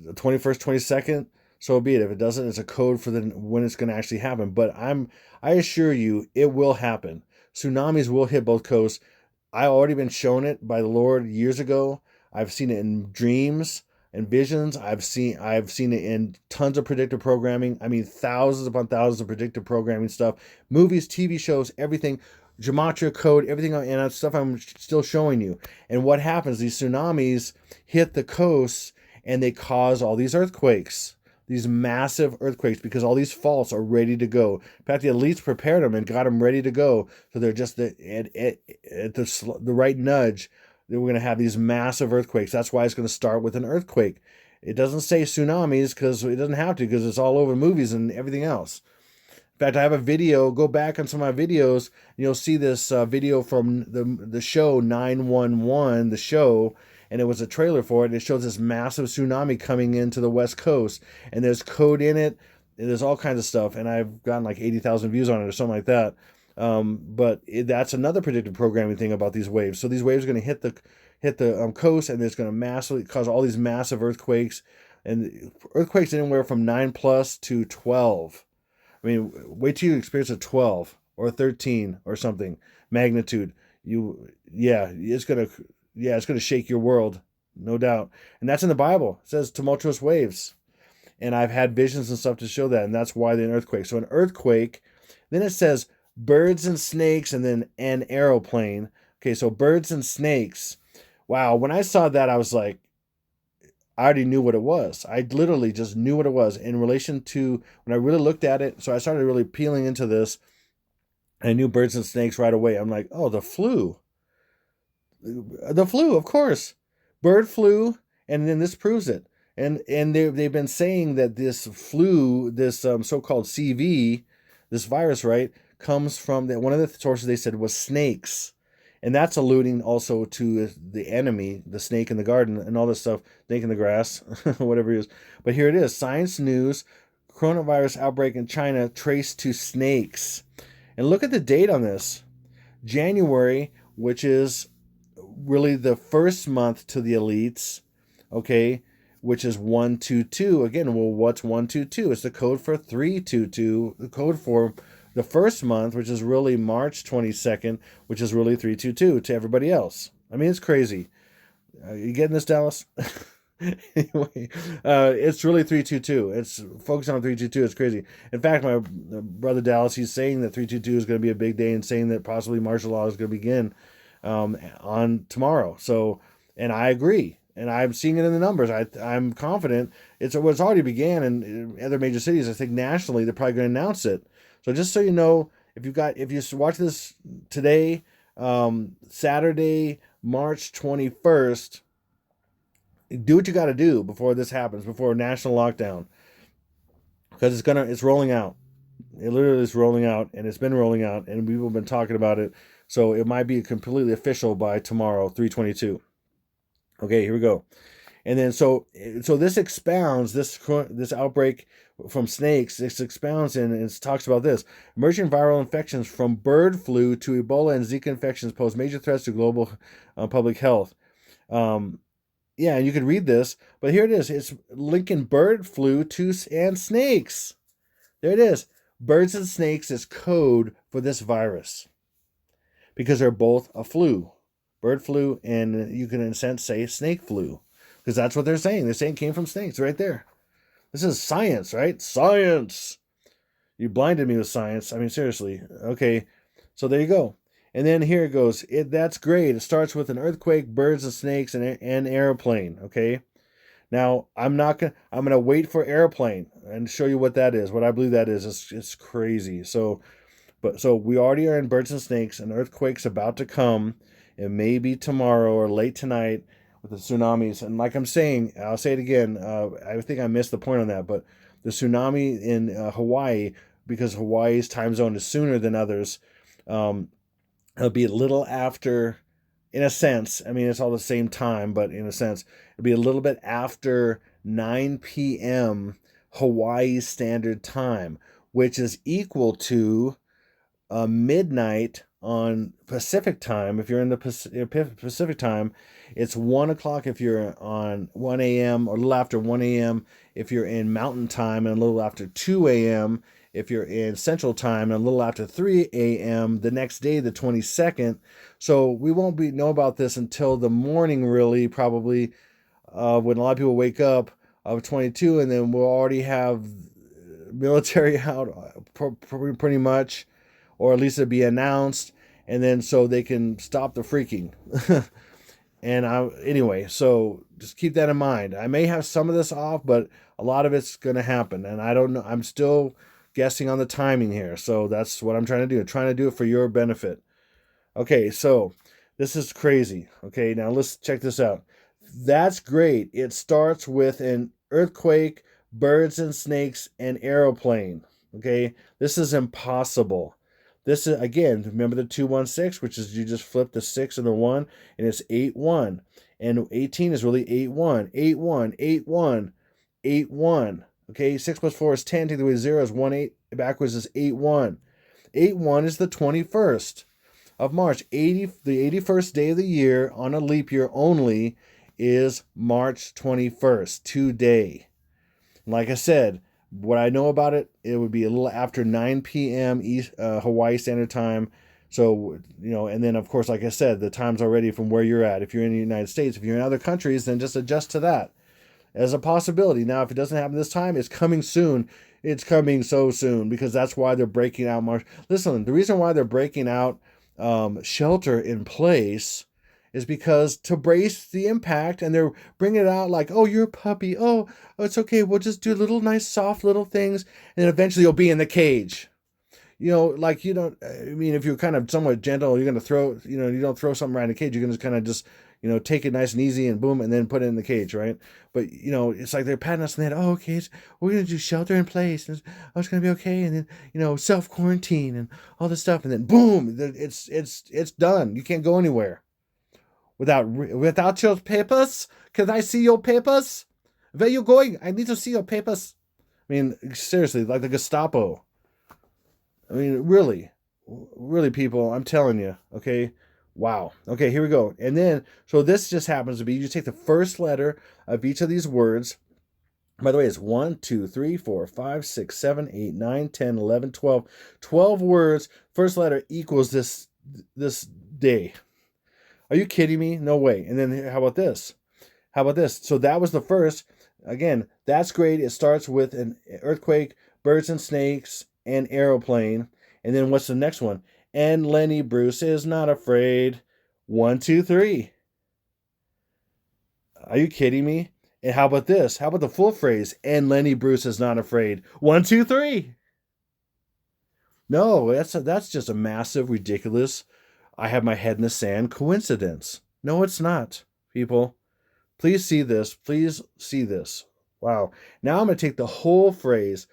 the 21st, 22nd, so be it. If it doesn't, it's a code for when it's going to actually happen. But I assure you, it will happen. Tsunamis will hit both coasts. I've already been shown it by the Lord years ago. I've seen it in dreams and visions. I've seen it in tons of predictive programming. I mean, thousands upon thousands of predictive programming stuff, movies, TV shows, everything. Gematria code, everything, and that stuff I'm still showing you. And what happens? These tsunamis hit the coast and they cause all these earthquakes, these massive earthquakes, because all these faults are ready to go. In fact, the elites prepared them and got them ready to go. So they're just at the right nudge. We're going to have these massive earthquakes. That's why it's going to start with an earthquake. It doesn't say tsunamis because it doesn't have to, because it's all over movies and everything else. In fact, I have a video. Go back on some of my videos, and you'll see this video from the show 911, the show, and it was a trailer for it. And it shows this massive tsunami coming into the West Coast, and there's code in it. And there's all kinds of stuff, and I've gotten like 80,000 views on it or something like that. That's another predictive programming thing about these waves. So these waves are going to hit the coast, and it's going to massively cause all these massive earthquakes, and earthquakes anywhere from 9 plus to 12. I mean, wait till you experience a 12 or a 13 or something magnitude. It's gonna shake your world, no doubt. And that's in the Bible. It says tumultuous waves, and I've had visions and stuff to show that, and that's why they're an earthquake. So an earthquake, then it says birds and snakes, and then an aeroplane. Okay, so birds and snakes. Wow, when I saw that, I was like, I already knew what it was. I literally just knew what it was in relation to when I really looked at it. So I started really peeling into this. I knew birds and snakes right away. I'm like, oh, the flu. The flu, of course. Bird flu, and then this proves it. And they've been saying that this flu, this so-called CV, this virus, right, comes from one of the sources they said was snakes. And that's alluding also to the enemy, the snake in the garden and all this stuff, snake in the grass, whatever it is. But here it is, Science News, coronavirus outbreak in China traced to snakes. And look at the date on this. January, which is really the first month to the elites, okay, which is 122. Again, well, what's 122? It's the code for 322, the code for the first month, which is really March 22nd, which is really 322 to everybody else. I mean, it's crazy. You getting this, Dallas? Anyway, it's really 322. It's focused on 322. It's crazy. In fact, my brother Dallas, he's saying that 322 is going to be a big day and saying that possibly martial law is going to begin on tomorrow. So, and I agree. And I'm seeing it in the numbers. I'm confident it's already began in other major cities. I think nationally they're probably going to announce it. So just so you know, if you watch this today, Saturday, March 21st, do what you got to do before this happens, before a national lockdown, because it's rolling out. It literally is rolling out, and it's been rolling out, and we've been talking about it. So it might be completely official by tomorrow, 3/22. Okay, here we go. And then so this expounds this outbreak from snakes. This expounds and it talks about this: emerging viral infections from bird flu to Ebola and Zika infections pose major threats to global public health. Um, yeah, and you could read this, but here it is. It's linking bird flu to and snakes. There it is. Birds and snakes is code for this virus because they're both a flu, bird flu, and you can in a sense say snake flu because that's what they're saying. They're saying it came from snakes right there. This is science, right? Science. You blinded me with science. I mean, seriously. Okay, so there you go. And then here it goes. That's great. It starts with an earthquake, birds and snakes, and an airplane. Okay. Now I'm gonna wait for airplane and show you what that is. What I believe that is. It's crazy. So we already are in birds and snakes. An earthquake's about to come. It may be tomorrow or late tonight with the tsunamis. And like I'm saying, I'll say it again. I think I missed the point on that, but the tsunami in Hawaii, because Hawaii's time zone is sooner than others, it'll be a little after, in a sense. I mean, it's all the same time, but in a sense, it'll be a little bit after 9 p.m. Hawaii Standard Time, which is equal to midnight on Pacific time. If you're in the Pacific time, it's 1 o'clock if you're on 1 a.m. or a little after 1 a.m. if you're in Mountain Time, and a little after 2 a.m. if you're in Central Time, and a little after 3 a.m. the next day, the 22nd. So we won't know about this until the morning, really, probably when a lot of people wake up of 22, and then we'll already have military out pretty much, or at least it'll be announced, and then so they can stop the freaking. Anyway, so just keep that in mind. I may have some of this off, but a lot of it's going to happen, and I don't know. I'm still guessing on the timing here, so that's what I'm trying to do. I'm trying to do it for your benefit. Okay, so this is crazy. Okay, now let's check this out. That's great. It starts with an earthquake, birds and snakes, and aeroplane. Okay, this is impossible. This is, again, remember the 216, which is you just flip the 6 and the 1, and it's 8-1. And 18 is really 8-1, 8-1, 8-1, 8-1. Okay, 6 plus 4 is 10, take away 0 is 1-8, backwards is 8-1. 8-1 is the 21st of March. The 81st day of the year on a leap year only is March 21st, today. Like I said, what I know about it, it would be a little after 9 p.m. Hawaii Standard Time. So, and then, of course, like I said, the time's already from where you're at. If you're in the United States, if you're in other countries, then just adjust to that as a possibility. Now, if it doesn't happen this time, it's coming soon. It's coming so soon because that's why they're breaking out March. Listen, the reason why they're breaking out shelter in place is because to brace the impact, and they're bringing it out like, oh, you're a puppy. Oh, it's okay. We'll just do little nice, soft little things. And then eventually you'll be in the cage. Like you don't, I mean, if you're kind of somewhat gentle, you're going to throw, you don't throw something right in the cage. You're going to kind of just, take it nice and easy and boom, and then put it in the cage, right? But, it's like they're patting us on the head. Oh, okay, we're going to do shelter in place. It's going to be okay. And then, self-quarantine and all this stuff. And then boom, it's done. You can't go anywhere. Without your papers? Can I see your papers? Where you going? I need to see your papers. I mean, seriously, like the Gestapo. I mean, really, people, I'm telling you, okay? Wow. Okay, here we go. And then, so this just happens to be, you take the first letter of each of these words. By the way, it's 1, 2, 3, 4, 5, 6, 7, 8, 9, 10, 11, 12. 12 words. First letter equals this day. Are you kidding me? No way. And then how about this? So that was the first. Again, that's great. It starts with an earthquake, birds and snakes, and aeroplane. And then what's the next one? And Lenny Bruce is not afraid. 1, 2, 3. Are you kidding me? And how about this? How about the full phrase? And Lenny Bruce is not afraid. 1, 2, 3. No, that's just a massive, ridiculous, I have my head in the sand coincidence. No, it's not, people. Please see this. Please see this. Wow. Now I'm going to take the whole phrase,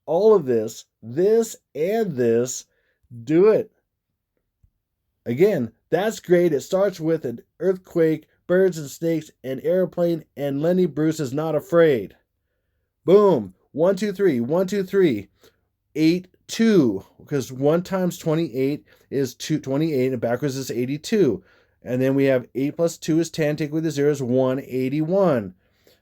all of this, and this, do it. Again, that's great. It starts with an earthquake, birds and snakes, an airplane, and Lenny Bruce is not afraid. Boom. 1, 2, 3. 1, 2, 3. 8, 2. Because 1 times 28 is 28, and backwards is 82. And then we have 8 plus 2 is 10. Take away the 0 is 181.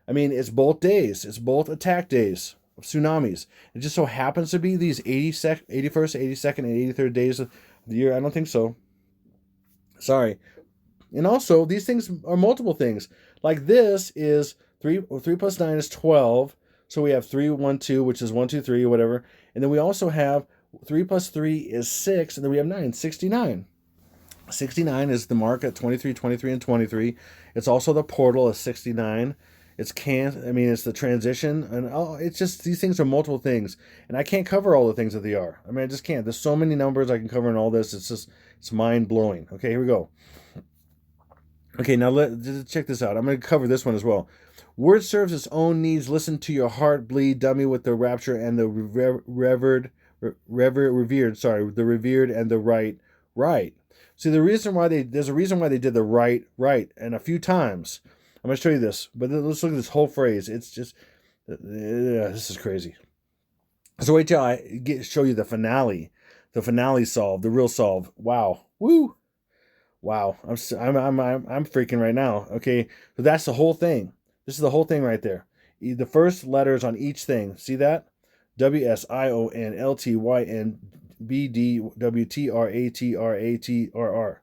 I mean, it's both days. It's both attack days of tsunamis. It just so happens to be these 81st, 82nd, and 83rd days of the year. I don't think so. Sorry. And also, these things are multiple things. Like this is 3 plus 9 is 12. So we have 3, 1, 2, which is 1, 2, 3, or whatever. And then we also have 3 plus 3 is 6. And then we have 9, 69. 69 is the mark at 23, 23, and 23. It's also the portal of 69. It's the transition, and it's just, these things are multiple things, and I can't cover all the things that they are. I mean, I just can't. There's so many numbers I can cover in all this. It's mind blowing. Okay, here we go. Okay, now let's check this out. I'm going to cover this one as well. Word serves its own needs. Listen to your heart bleed, dummy, with the rapture and the revered, the revered and the right. See, there's a reason why they did the right, and a few times. I'm going to show you this, but let's look at this whole phrase. It's just, this is crazy. So wait till I show you the finale solve, the real solve. Wow, woo, wow. I'm freaking right now. Okay, so that's the whole thing. This is the whole thing right there. The first letters on each thing. See that? WSIONLTYNBDWTRATRATRR.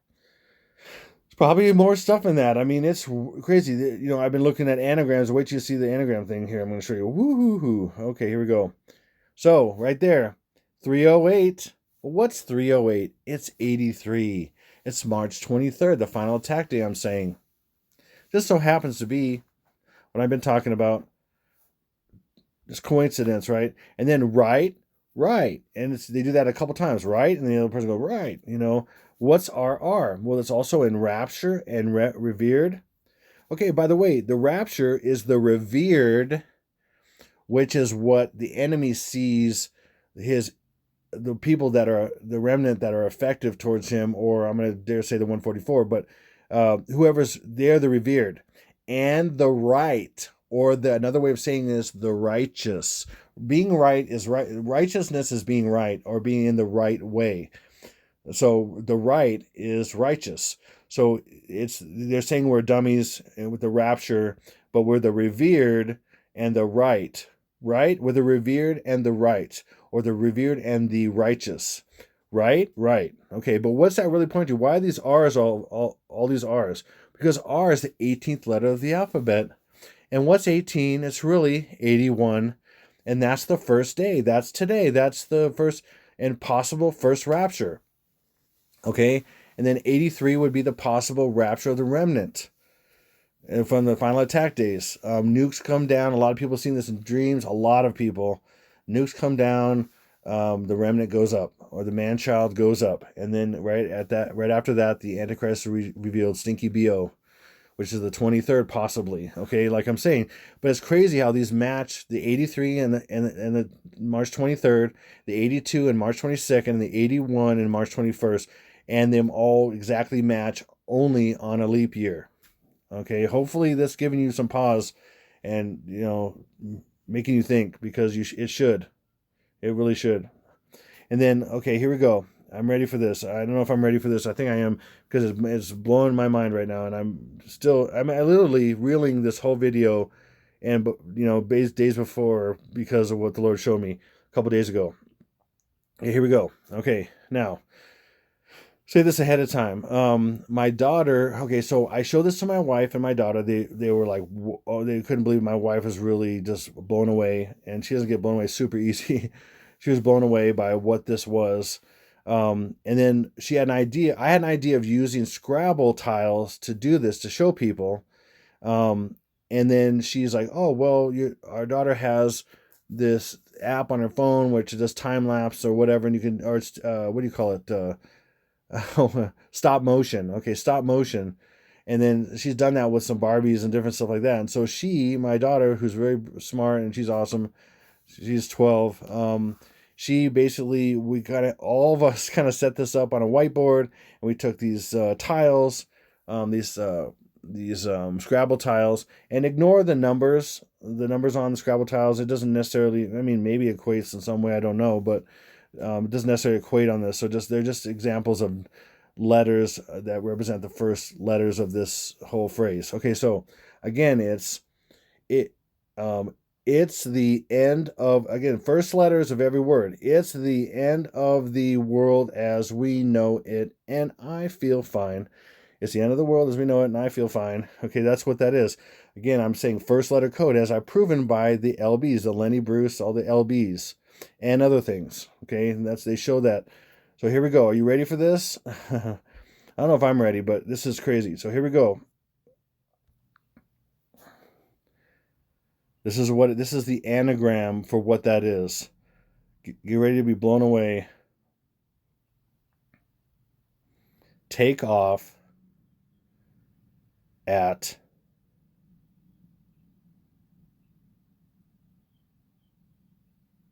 Probably more stuff in that. I mean, it's crazy. You know, I've been looking at anagrams. Wait till you see the anagram thing here. I'm going to show you. Woo-hoo-hoo. Okay, here we go. So, right there, 308. Well, what's 308? It's 83. It's March 23rd, the final attack day, I'm saying. Just so happens to be what I've been talking about. Just coincidence, right? And then right. And they do that a couple times, right? And the other person goes, right, you know. What's RR? Well, it's also in rapture and revered. Okay, by the way, the rapture is the revered, which is what the enemy sees the people that are the remnant that are effective towards him, or I'm going to dare say the 144, but they're the revered. And the right, or another way of saying this, the righteous. Being right is right. Righteousness is being right, or being in the right way. So the right is righteous. So they're saying we're dummies with the rapture, but we're the revered and the right. We're the revered and the right, or the revered and the righteous. Right. Okay, but what's that really point to? Why are these R's all these R's? Because R is the 18th letter of the alphabet. And what's 18? It's really 81. And that's the first day. That's today. That's the first and possible first rapture. Okay, and then 83 would be the possible rapture of the remnant from the final attack days. Nukes come down. A lot of people have seen this in dreams. A lot of people. Nukes come down. The remnant goes up, or the man-child goes up. And then right after that, the Antichrist revealed Stinky B.O., which is the 23rd possibly. Okay, like I'm saying. But it's crazy how these match the 83 and the March 23rd, the 82 and March 22nd, and the 81 and March 21st. And them all exactly match only on a leap year. Okay, hopefully this giving you some pause and, you know, making you think, because it should. It really should. And then, okay, here we go. I'm ready for this. I don't know if I'm ready for this. I think I am, because it's blowing my mind right now. And I'm literally reeling this whole video and, you know, days before, because of what the Lord showed me a couple days ago. Okay, here we go. Okay, now, say this ahead of time. My daughter, okay, so I showed this to my wife and my daughter. They were like, they couldn't believe my wife was really just blown away. And she doesn't get blown away super easy. She was blown away by what this was. And then she had an idea. I had an idea of using Scrabble tiles to do this, to show people. And then she's like, oh, well, our daughter has this app on her phone, which does time lapse or whatever. And you can, or it's, what do you call it? Stop motion. Okay, stop motion. And then she's done that with some Barbies and different stuff like that. And so my daughter, who's very smart and she's awesome, she's 12. She basically, all of us kind of set this up on a whiteboard, and we took these tiles, these Scrabble tiles, and ignore the numbers. The numbers on the Scrabble tiles, it doesn't necessarily. I mean, maybe equates in some way. I don't know, but it doesn't necessarily equate on this. So they're just examples of letters that represent the first letters of this whole phrase. Okay, so again, it it's the end of, again, first letters of every word. It's the end of the world as we know it, and I feel fine. It's the end of the world as we know it, and I feel fine. Okay, that's what that is. Again, I'm saying first letter code, as I've proven by the LBs, the Lenny Bruce, all the LBs, and other things. Okay, and they show that. So here we go. Are you ready for this? I don't know if I'm ready, but this is crazy. So here we go. This is the anagram for what that is. Get ready to be blown away. Take off at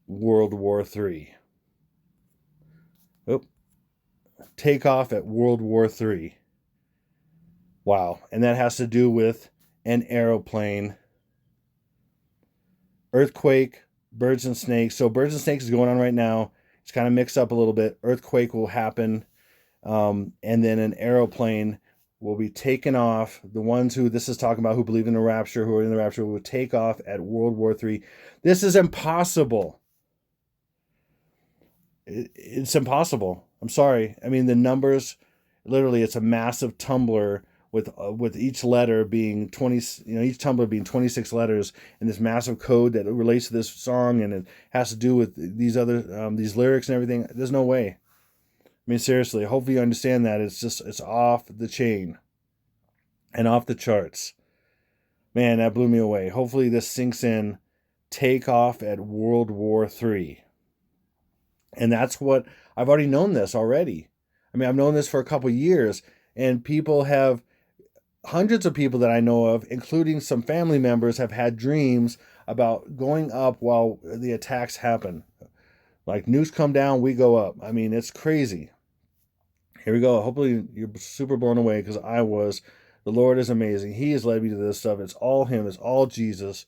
World War III. Oh, take off at World War III. Wow. And that has to do with an aeroplane, earthquake, birds and snakes. So birds and snakes is going on right now. It's kind of mixed up a little bit. Earthquake will happen. And then an aeroplane will be taken off. The ones who this is talking about, who believe in the rapture, who are in the rapture, will take off at World War III. This is impossible. It's impossible. I'm sorry. I mean, the numbers, literally, it's a massive tumbler with each letter being 20, each tumbler being 26 letters, and this massive code that relates to this song, and it has to do with these other these lyrics and everything. There's no way. I mean, seriously, hopefully you understand that. It's off the chain and off the charts. Man, that blew me away. Hopefully this sinks in. Take off at World War III. And that's what, I've already known this already. I mean, I've known this for a couple years, and hundreds of people that I know of, including some family members, have had dreams about going up while the attacks happen. Like nukes come down, we go up. I mean, it's crazy. Here we go. Hopefully you're super blown away, because I was. The Lord is amazing. He has led me to this stuff. It's all Him. It's all Jesus.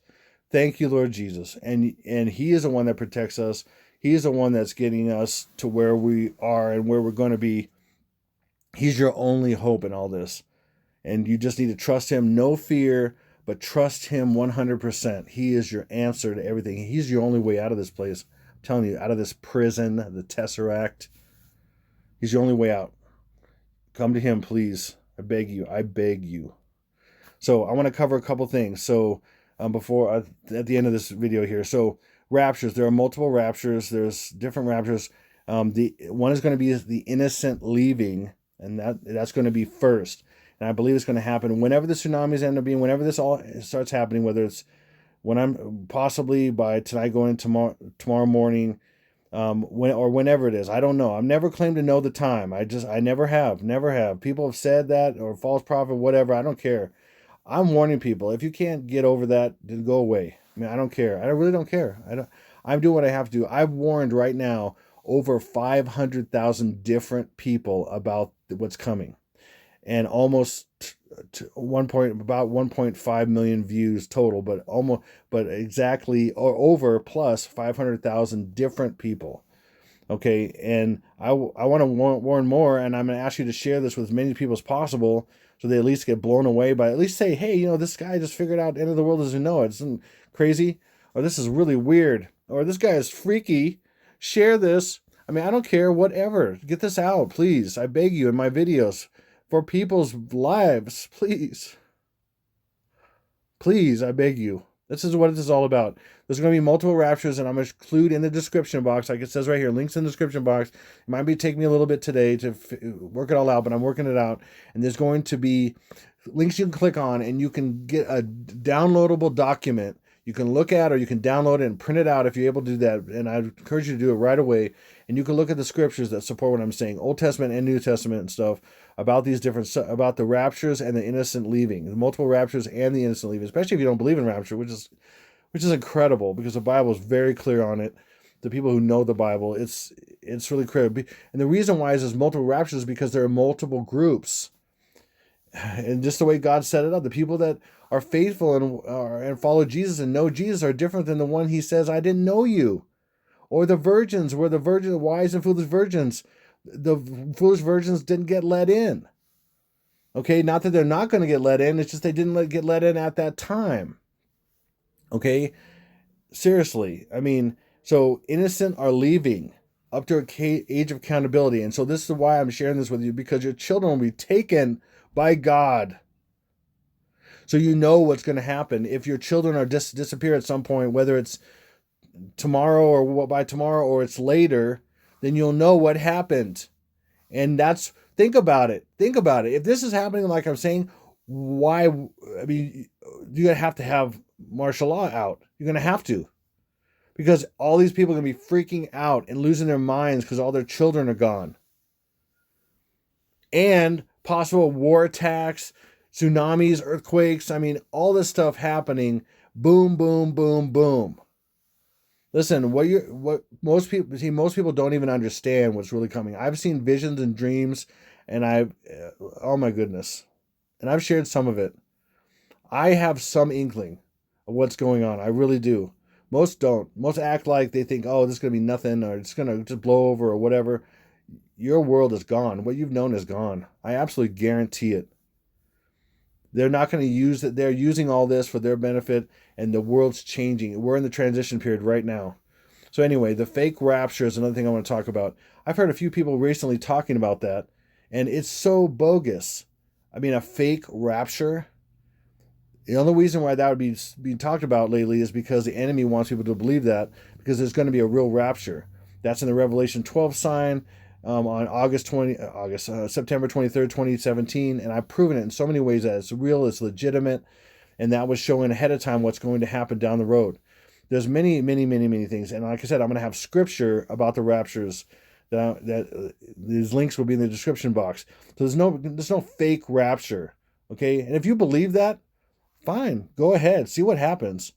Thank you, Lord Jesus. And He is the one that protects us. He is the one that's getting us to where we are and where we're going to be. He's your only hope in all this. And you just need to trust Him. No fear, but trust Him 100%. He is your answer to everything. He's your only way out of this place. I'm telling you, out of this prison, the Tesseract. He's your only way out. Come to Him, please. I beg you. I beg you. So I want to cover a couple things. So before at the end of this video here. So raptures. There are multiple raptures. There's different raptures. The one is going to be the innocent leaving, and that's going to be first. And I believe it's going to happen whenever the tsunamis end up being, whenever this all starts happening, whether it's when I'm possibly by tonight going tomorrow morning, whenever it is. I don't know. I've never claimed to know the time. I never have. People have said that, or false prophet, whatever. I don't care. I'm warning people. If you can't get over that, then go away. I mean, I don't care. I really don't care. I'm doing what I have to do. I've warned right now over 500,000 different people about what's coming, and almost about 1.5 million views total, but exactly, or over, plus 500,000 different people. Okay, and I want to warn more, and I'm going to ask you to share this with as many people as possible, so they at least get blown away by, at least say, hey, this guy just figured out the end of the world as we know it. Isn't crazy? Or this is really weird. Or this guy is freaky. Share this. I mean, I don't care. Whatever. Get this out, please. I beg you, in my videos. For people's lives, please. Please, I beg you. This is what this is all about. There's going to be multiple raptures, and I'm going to include in the description box, like it says right here, links in the description box. It might be taking me a little bit today to work it all out, but I'm working it out. And there's going to be links you can click on, and you can get a downloadable document you can look at, or you can download it and print it out if you're able to do that. And I encourage you to do it right away. And you can look at the scriptures that support what I'm saying, Old Testament and New Testament and stuff, about these about the raptures and the innocent leaving, the multiple raptures and the innocent leaving, especially if you don't believe in rapture, which is incredible, because the Bible is very clear on it. The people who know the Bible, it's really clear. And the reason why there's multiple raptures is because there are multiple groups. And just the way God set it up, the people that are faithful and follow Jesus and know Jesus are different than the one he says, I didn't know you. Or the virgins, where the virgin, wise and foolish virgins, the foolish virgins didn't get let in. Okay, not that they're not going to get let in, it's just they didn't get let in at that time. Okay, seriously. I mean, so innocent are leaving up to an age of accountability. And so this is why I'm sharing this with you, because your children will be taken by God. So you know what's going to happen. If your children are disappear at some point, whether it's tomorrow or by tomorrow or it's later, then you'll know what happened. And that's, think about it. Think about it. If this is happening, like I'm saying, why? I mean, you're going to have martial law out. You're going to have to. Because all these people are going to be freaking out and losing their minds because all their children are gone. And possible war attacks, tsunamis, earthquakes. I mean, all this stuff happening. Boom, boom, boom, boom. Listen, what most people don't even understand what's really coming. I've seen visions and dreams, and oh my goodness, and I've shared some of it. I have some inkling of what's going on. I really do. Most don't. Most act like they think, oh, this is gonna be nothing, or it's gonna just blow over, or whatever. Your world is gone. What you've known is gone. I absolutely guarantee it. They're not going to use it. They're using all this for their benefit, and the world's changing. We're in the transition period right now. So anyway, the fake rapture is another thing I want to talk about. I've heard a few people recently talking about that, and it's so bogus. I mean, a fake rapture. The only reason why that would be being talked about lately is because the enemy wants people to believe that, because there's going to be a real rapture. That's in the Revelation 12 sign. On September 23rd, 2017, and I've proven it in so many ways that it's real, it's legitimate, and that was showing ahead of time what's going to happen down the road. There's many, many, many, many things, and like I said, I'm going to have scripture about the raptures. These links will be in the description box. So there's no fake rapture, okay? And if you believe that, fine, go ahead, see what happens.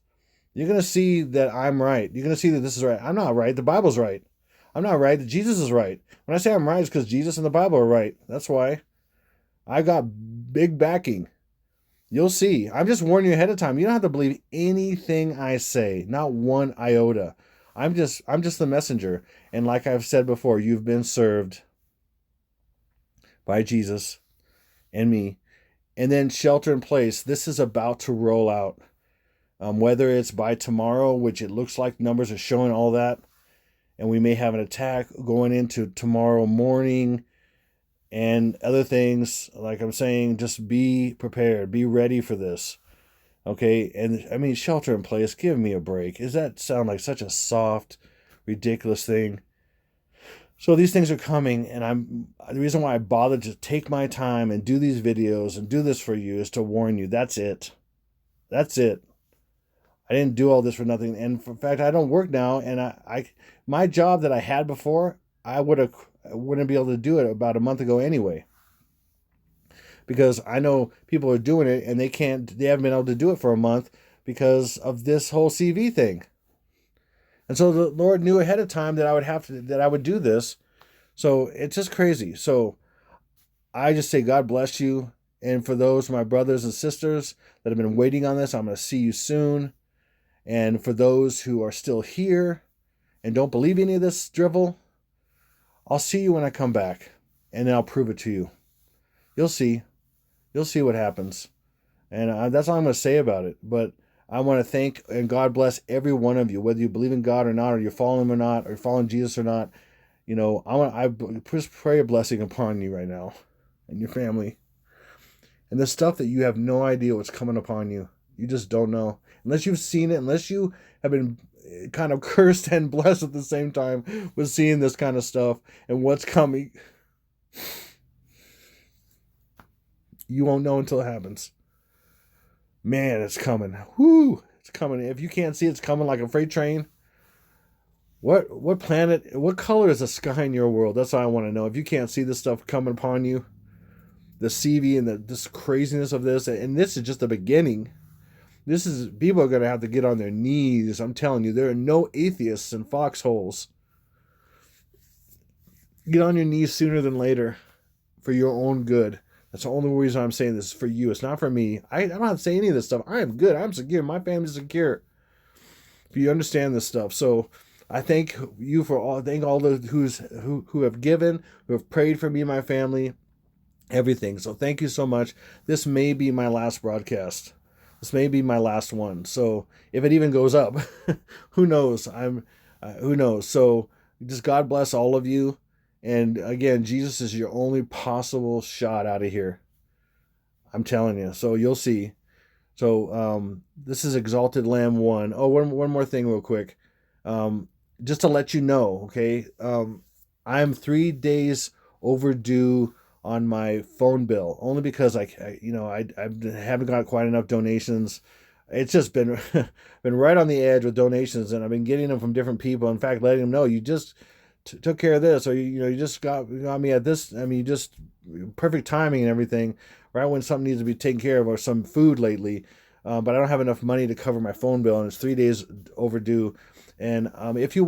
You're going to see that I'm right. You're going to see that this is right. I'm not right. The Bible's right. I'm not right. Jesus is right. When I say I'm right, it's because Jesus and the Bible are right. That's why. I got big backing. You'll see. I'm just warning you ahead of time. You don't have to believe anything I say. Not one iota. I'm just the messenger. And like I've said before, you've been served by Jesus and me. And then shelter in place. This is about to roll out. Whether it's by tomorrow, which it looks like numbers are showing all that, and we may have an attack going into tomorrow morning and other things. Like I'm saying, just be prepared. Be ready for this. Okay? And I mean, shelter in place. Give me a break. Does that sound like such a soft, ridiculous thing? So these things are coming, and the reason why I bothered to take my time and do these videos and do this for you is to warn you. That's it. That's it. I didn't do all this for nothing. And in fact, I don't work now, and my job that I had before, I wouldn't be able to do it about a month ago anyway. Because I know people are doing it and they haven't been able to do it for a month because of this whole CV thing. And so the Lord knew ahead of time that I would do this. So it's just crazy. So I just say God bless you. And for those my brothers and sisters that have been waiting on this, I'm going to see you soon. And for those who are still here and don't believe any of this drivel, I'll see you when I come back, and then I'll prove it to you. You'll see. You'll see what happens. And that's all I'm going to say about it. But I want to thank and God bless every one of you, whether you believe in God or not, or you're following Him or not, or you're following Jesus or not. You know, I just pray a blessing upon you right now and your family. And the stuff that you have no idea what's coming upon you. You just don't know. Unless you've seen it, unless you have been kind of cursed and blessed at the same time with seeing this kind of stuff and what's coming, you won't know until it happens. Man, it's coming. Whoo! It's coming. If you can't see it's coming like a freight train, what planet, what color is the sky in your world? That's what I want to know. If you can't see this stuff coming upon you, the CV and this craziness of this, and this is just the beginning. People are going to have to get on their knees. I'm telling you, there are no atheists in foxholes. Get on your knees sooner than later for your own good. That's the only reason I'm saying this is for you. It's not for me. I don't have to say any of this stuff. I am good. I'm secure. My family's secure. If you understand this stuff. So I thank you for all, thank all the who have given, who have prayed for me and my family, everything. So thank you so much. This may be my last broadcast. This may be my last one. So if it even goes up, who knows? Who knows? So just God bless all of you. And again, Jesus is your only possible shot out of here. I'm telling you. So you'll see. So this is Exalted Lamb 1. Oh, one more thing real quick. Just to let you know, okay? I'm 3 days overdue on my phone bill, only because I haven't got quite enough donations. It's just been been right on the edge with donations, and I've been getting them from different people. In fact, letting them know you just took care of this, or you just got me at this. I mean, you just perfect timing and everything, right when something needs to be taken care of, or some food lately. But I don't have enough money to cover my phone bill, and it's 3 days overdue. And if you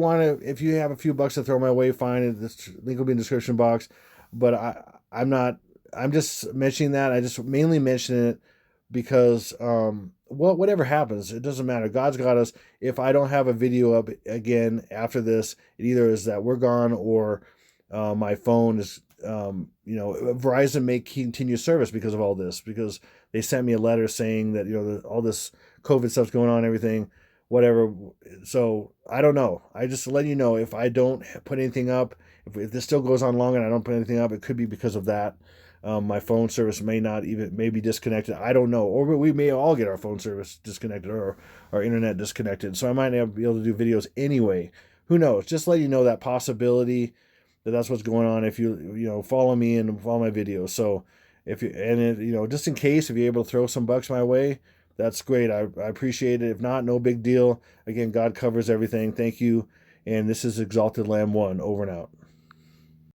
have a few bucks to throw my way, fine. This link will be in the description box. But I'm just mentioning that. I just mainly mention it because, whatever happens, it doesn't matter. God's got us. If I don't have a video up again after this, it either is that we're gone, or my phone is, Verizon may continue service because of all this, because they sent me a letter saying that, all this COVID stuff's going on, everything, whatever. So I don't know. I just let you know, if I don't put anything up, if this still goes on long and I don't put anything up, it could be because of that. My phone service may be disconnected. I don't know. Or we may all get our phone service disconnected, or our internet disconnected. So I might not be able to do videos anyway. Who knows? Just let you know that possibility, that's what's going on if you follow me and follow my videos. So just in case, if you're able to throw some bucks my way, that's great. I appreciate it. If not, no big deal. Again, God covers everything. Thank you. And this is Exalted Lamb 1, over and out.